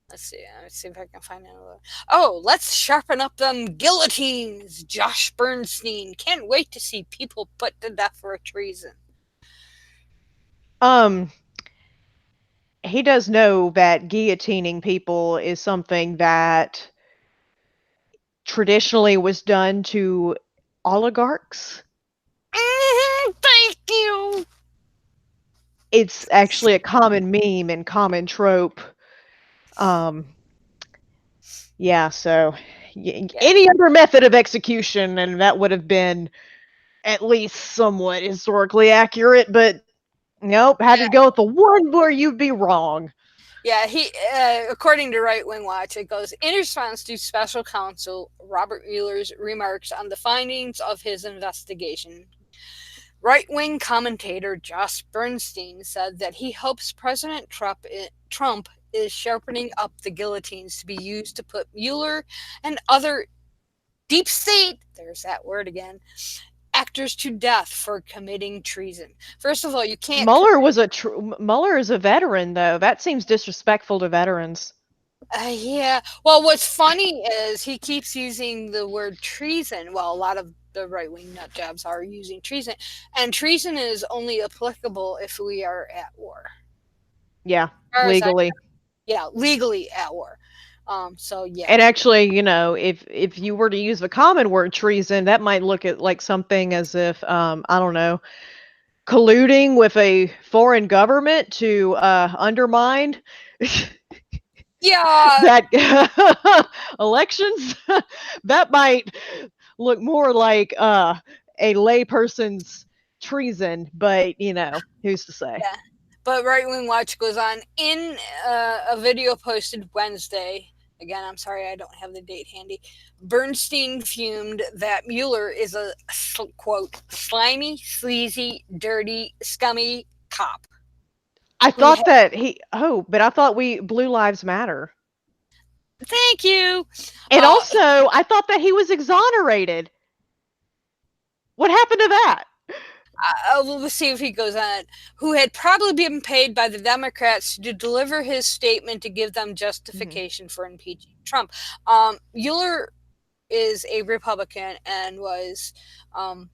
let's see. Let's see if I can find another. Oh, let's sharpen up them guillotines. Josh Bernstein can't wait to see people put to death for treason. Um, he does know that guillotining people is something that traditionally was done to oligarchs. Thank you. It's actually a common meme and common trope. Um, yeah, so Yeah. any other method of execution, and that would have been at least somewhat historically accurate, but nope, had to go with the one where you'd be wrong. Yeah, he according to Right Wing Watch, it goes in response to special counsel Robert Mueller's remarks on the findings of his investigation. Right wing commentator Josh Bernstein said that he hopes President Trump is sharpening up the guillotines to be used to put Mueller and other deep state, there's that word again, actors to death for committing treason. First of all, you can't Mueller is a veteran though. That seems disrespectful to veterans. Yeah. Well, what's funny is he keeps using the word treason. Well, a lot of the right wing nut jobs are using treason, and treason is only applicable if we are at war. Yeah, As far as I, legally. yeah, legally at war. So yeah, And actually, you know, if you were to use the common word treason, that might look at like something as if I don't know, colluding with a foreign government to undermine yeah, that elections. That might look more like a layperson's treason, but you know, who's to say? yeah. But Right Wing Watch goes on in a video posted Wednesday. Again, I'm sorry I don't have the date handy. Bernstein fumed that Mueller is a quote slimy, sleazy, dirty, scummy cop I who had. thought that he but I thought we Blue Lives Matter. Thank you. And also, I thought that he was exonerated. What happened to that? We'll see if he goes on. Who had probably been paid by the Democrats to deliver his statement to give them Mhm. justification for impeaching Trump. Mueller is a Republican and was um,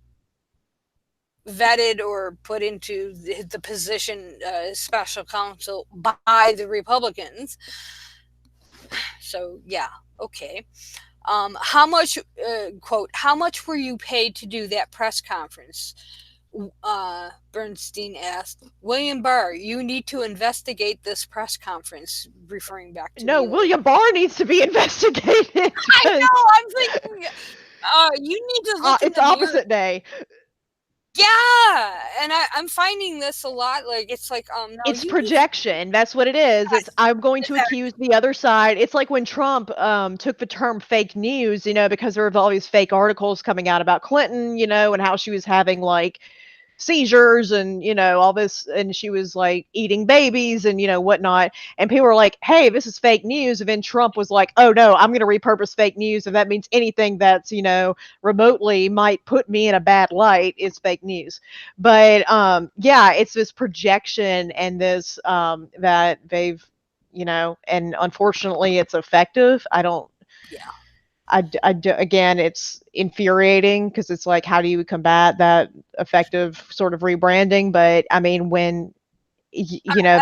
vetted or put into the position special counsel by the Republicans. So yeah, okay. How much, quote, how much were you paid to do that press conference? Bernstein asked. William Barr, you need to investigate this press conference, referring back to No, Mueller. William Barr needs to be investigated I because know, I'm thinking, you need to look in it's the mirror. opposite day. Yeah, and I'm finding this a lot. Like, it's like, no, It's you need to, projection. That's what it is. It's yes, I'm going to exactly. accuse the other side. It's like when Trump took the term fake news, you know, because there were all these fake articles coming out about Clinton, you know, and how she was having like seizures and you know all this, and she was like eating babies and you know whatnot, and people were like, hey, this is fake news, and then Trump was like, oh no, I'm going to repurpose fake news, and that means anything that's you know remotely might put me in a bad light is fake news. But yeah, it's this projection and this that they've you know, and unfortunately it's effective. I don't Yeah, again, it's infuriating because it's like, how do you combat that effective sort of rebranding? But I mean, when you know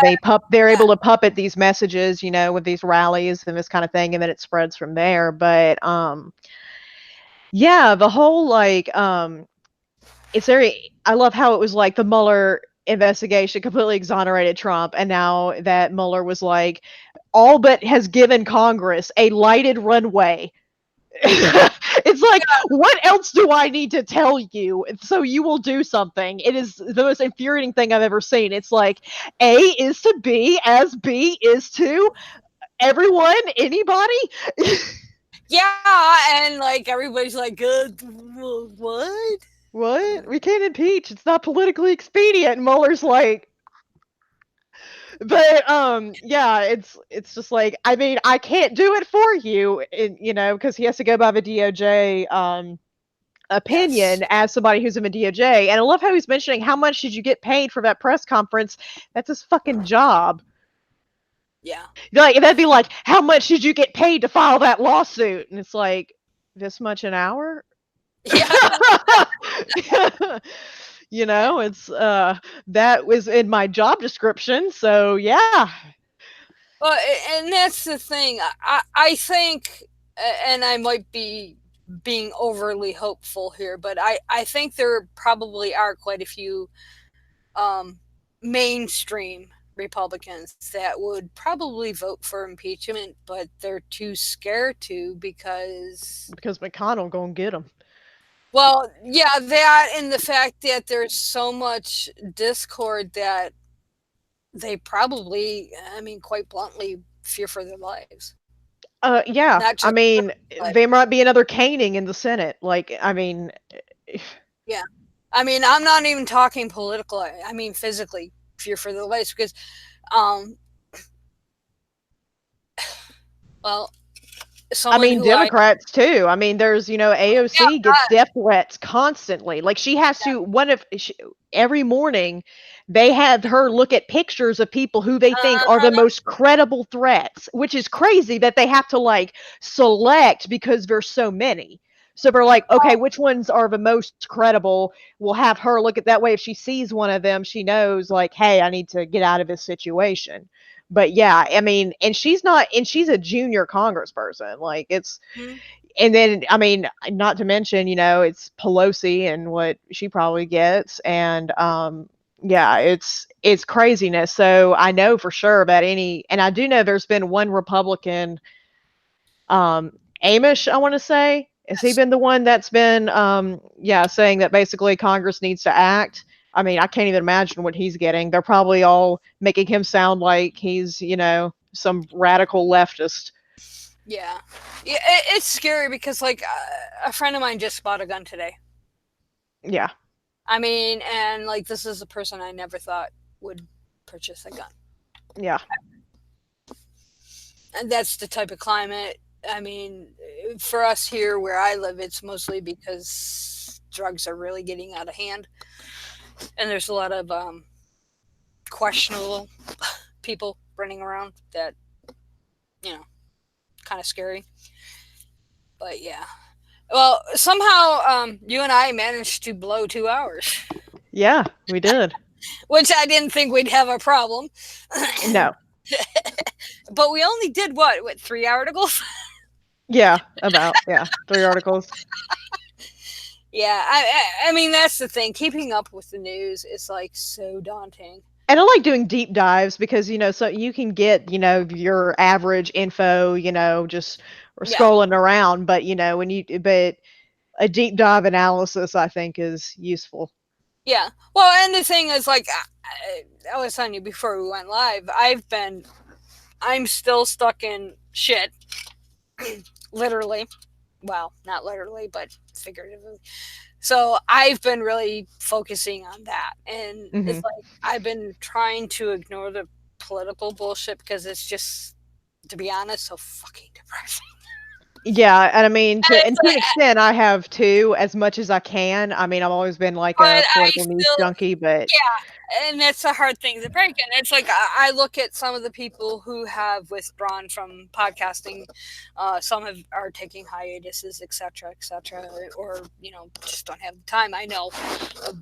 they're yeah, able to puppet these messages, you know, with these rallies and this kind of thing, and then it spreads from there. But yeah, the whole like it's very. I love how it was like the Mueller investigation completely exonerated Trump, and now that Mueller was like all but has given Congress a lighted runway. It's like, what else do I need to tell you so you will do something? It is the most infuriating thing I've ever seen. It's like A is to B as B is to everyone, anybody. Yeah, and like everybody's like, what? What? We can't impeach. It's not politically expedient. And Mueller's like, but yeah, it's just like, I mean, I can't do it for you, and because he has to go by the DOJ opinion Yes. as somebody who's in the DOJ. And I love how he's mentioning how much did you get paid for that press conference? That's his fucking job. Yeah. Like that'd be like, how much did you get paid to file that lawsuit? And it's like, this much an hour? Yeah. It's that was in my job description, so yeah. Well, and that's the thing. I think, and I might be being overly hopeful here, but I think there probably are quite a few um, mainstream Republicans that would probably vote for impeachment, but they're too scared to because, Because McConnell gonna get him. well, yeah, that and the fact that there's so much discord that they probably, I mean, quite bluntly, fear for their lives. Yeah, Not I just mean, life. there might be another caning in the Senate. Like, I mean, Yeah. I mean, I'm not even talking political. I mean, physically fear for their lives because, um, well, I someone mean, who I, Democrats too. I mean, there's, yeah, AOC gets death threats constantly. Like she has to every morning they have her look at pictures of people who they think are the uh, most credible threats, which is crazy that they have to like select because there's so many. So they're like, okay, which ones are the most credible? We'll have her look at that way. If she sees one of them, she knows like, hey, I need to get out of this situation. But yeah, I mean, and she's a junior congressperson. Like it's, mhm, and then I mean, not to mention, it's Pelosi and what she probably gets, and yeah, it's craziness. So I know for sure about and I do know there's been one Republican, um, Amish, I want to say, has he yes, been the one that's been, yeah, saying that basically Congress needs to act? I mean, I can't even imagine what he's getting. They're probably all making him sound like he's, some radical leftist. yeah, yeah. It's scary because like a friend of mine just bought a gun today. Yeah, I mean, and like this is a person I never thought would purchase a gun, yeah, and that's the type of climate. I mean, for us here where I live, it's mostly because drugs are really getting out of hand, and there's a lot of questionable people running around that you know kind of scary. But yeah, well, somehow you and I managed to blow 2 hours, yeah, we did. which I didn't think we'd have a problem. No, But we only did what 3 articles. yeah, about, yeah, 3 articles. Yeah, I mean that's the thing. Keeping up with the news is like so daunting. And I like doing deep dives because, so you can get, your average info, just Yeah, scrolling around. But, but a deep dive analysis, I think, is useful. yeah. Well, and the thing is, like I was telling you before we went live, I'm still stuck in shit, literally. Well, not literally, but figuratively. So I've been really focusing on that, and it's Hmm. like I've been trying to ignore the political bullshit because it's just, to be honest, so fucking depressing. Yeah, and I mean, And it's to an like, extent, I have too, as much as I can. I mean, I've always been like but a I political news still, junkie, but yeah, and that's a hard thing to break. And it's like I look at some of the people who have withdrawn from podcasting. Some are taking hiatuses, etc., or just don't have the time. I know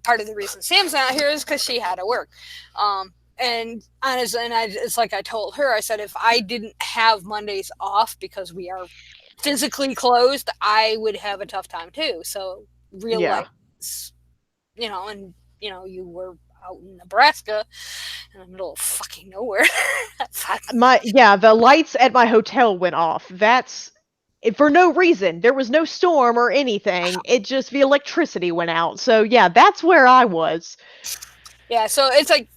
part of the reason Sam's not here is because she had to work. And honestly, it's like I told her, I said if I didn't have Mondays off because we are physically closed, I would have a tough time too. So real yeah. life, and you were out in Nebraska in the middle of fucking nowhere. The lights at my hotel went off. That's for no reason. There was no storm or anything. It just the electricity went out. So yeah, that's where I was. Yeah, so it's like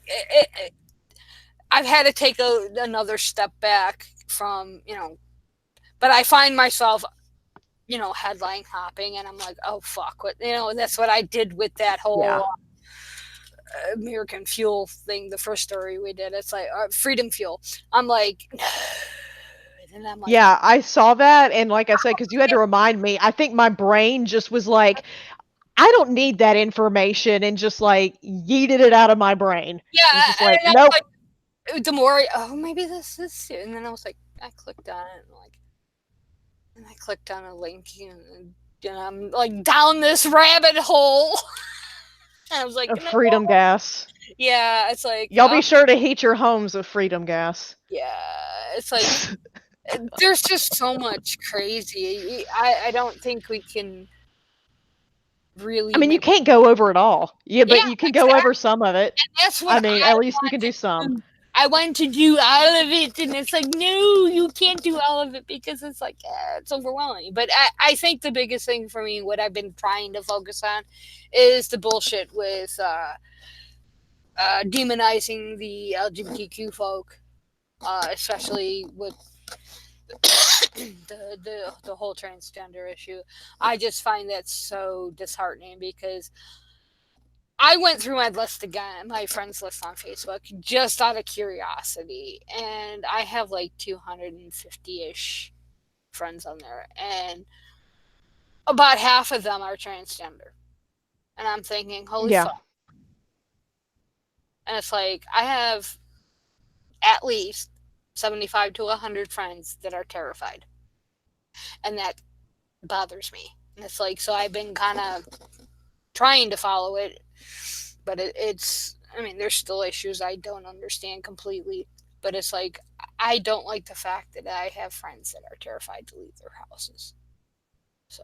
I've had to take another step back from but I find myself. headline hopping, and I'm like, oh fuck, that's what I did with that whole Yeah. American Fuel thing, the first story we did. It's like Freedom Fuel. I'm like, no. And I'm like, Yeah, I saw that, and like I said, because you had to remind me, I think my brain just was like, I don't need that information, and just like yeeted it out of my brain. yeah, It was just like, and I'm nope, like, the more, maybe this is, and then I was like, I clicked on it, and I clicked on a link, and I'm like down this rabbit hole. And I was like, of no, freedom gas. yeah, it's like, Y'all be sure to heat your homes with freedom gas. yeah, it's like there's just so much crazy. I don't think we can I really mean, you make. can't go over it all. Yeah, Yeah, but you can go exactly. over some of it. That's what I mean, I at least we want can do some. to do. I want to do all of it, and it's like, no, you can't do all of it because it's like it's overwhelming. But I think the biggest thing for me, what I've been trying to focus on, is the bullshit with demonizing the LGBTQ folk, especially with the whole transgender issue. I just find that so disheartening because I went through my list again, my friends list on Facebook, just out of curiosity, and I have like 250 ish friends on there, and about half of them are transgender. And I'm thinking, holy Yeah. fuck. And it's like, I have at least 75 to 100 friends that are terrified, and that bothers me. And it's like, so I've been kind of trying to follow it, but it's, I mean, there's still issues I don't understand completely, but it's like I don't like the fact that I have friends that are terrified to leave their houses. So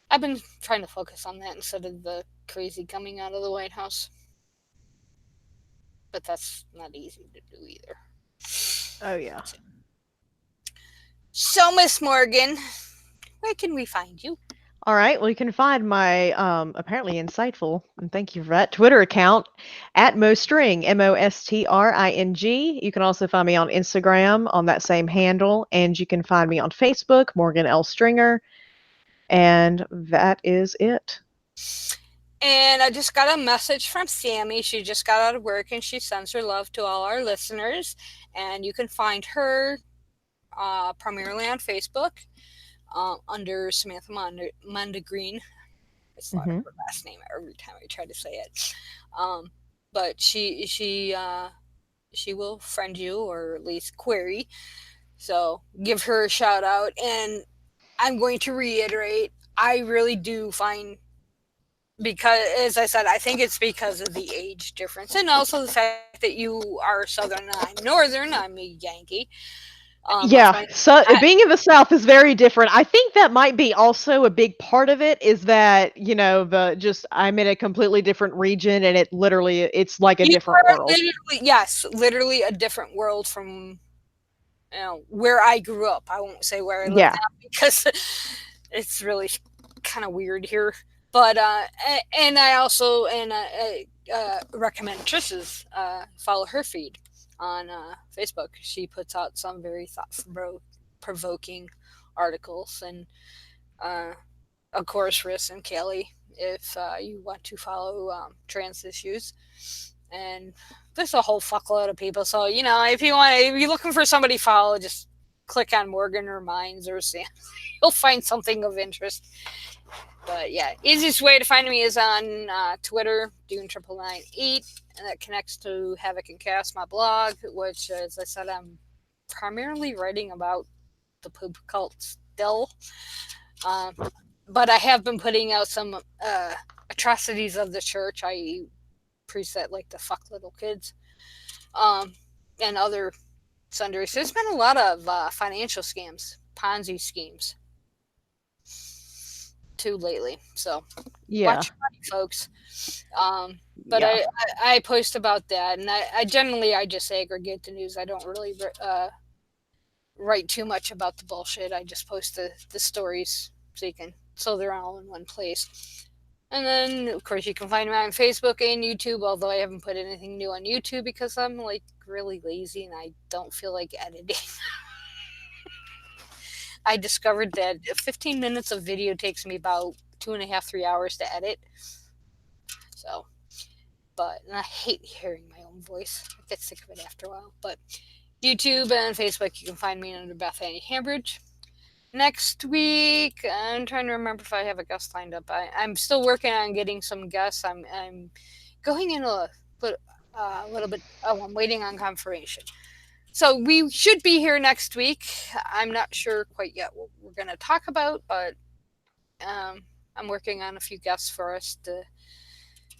I've been trying to focus on that instead of the crazy coming out of the White House, but that's not easy to do either. Oh, yeah. So, Miss Morgan, where can we find you? All right. Well, you can find my apparently insightful, and thank you for that, Twitter account at Mostring, Mostring. You can also find me on Instagram on that same handle, and you can find me on Facebook, Morgan L. Stringer, and that is it. And I just got a message from Sammy. She just got out of work and she sends her love to all our listeners. And you can find her primarily on Facebook under Samantha Mondegreen. I slaughter Hmm. her last name every time I try to say it. Um, but she will friend you or at least query. So give her a shout out. And I'm going to reiterate, I really do find, because as I said, I think it's because of the age difference and also the fact that you are Southern and I'm Northern. I'm a Yankee. I Yeah, find so I, being in the South is very different. I think that might be also a big part of it is that, the just I'm in a completely different region and it's like a you different are world. literally, yes, literally a different world from where I grew up. I won't say where I live Yeah. now because it's really kind of weird here. But and I also recommend Trish's follow her feed on Facebook. She puts out some very thought provoking articles, and uh, of course, Riss and Kelly, if you want to follow trans issues. And there's a whole fuckload of people. So, if you're looking for somebody to follow, just click on Morgan or Mines or Sam. You'll find something of interest. But yeah, easiest way to find me is on Twitter, Dune998, and that connects to Havoc and Cast, my blog, which, as I said, I'm primarily writing about the poop cult still. Um, but I have been putting out some atrocities of the church, i.e., priests that like to fuck little kids, um, and other sundries. There's been a lot of financial scams, Ponzi schemes, too lately. So Yeah. watch your money, folks. But Yeah. I post about that, and I generally I just aggregate the news. I don't really write too much about the bullshit. I just post the stories so they're all in one place. And then, of course, you can find me on Facebook and YouTube, although I haven't put anything new on YouTube because I'm like really lazy and I don't feel like editing. I discovered that 15 minutes of video takes me about 2.5, 3 hours to edit. So, but and I hate hearing my own voice. I get sick of it after a while. But YouTube and Facebook, you can find me under Beth Annie Hambridge. Next week, I'm trying to remember if I have a guest lined up. I'm still working on getting some guests. I'm going in a little bit. Oh, I'm waiting on confirmation. So we should be here next week. I'm not sure quite yet what we're going to talk about, but um, I'm working on a few guests for us to,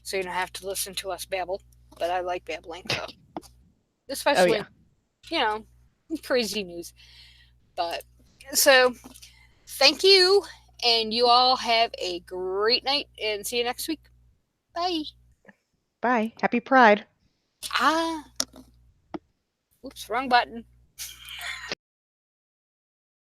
so you don't have to listen to us babble. But I like babbling, so Oh yeah. especially you know crazy news. But so thank you, and you all have a great night, and see you next week. Bye. Bye. Happy Pride. Ah, oops, wrong button.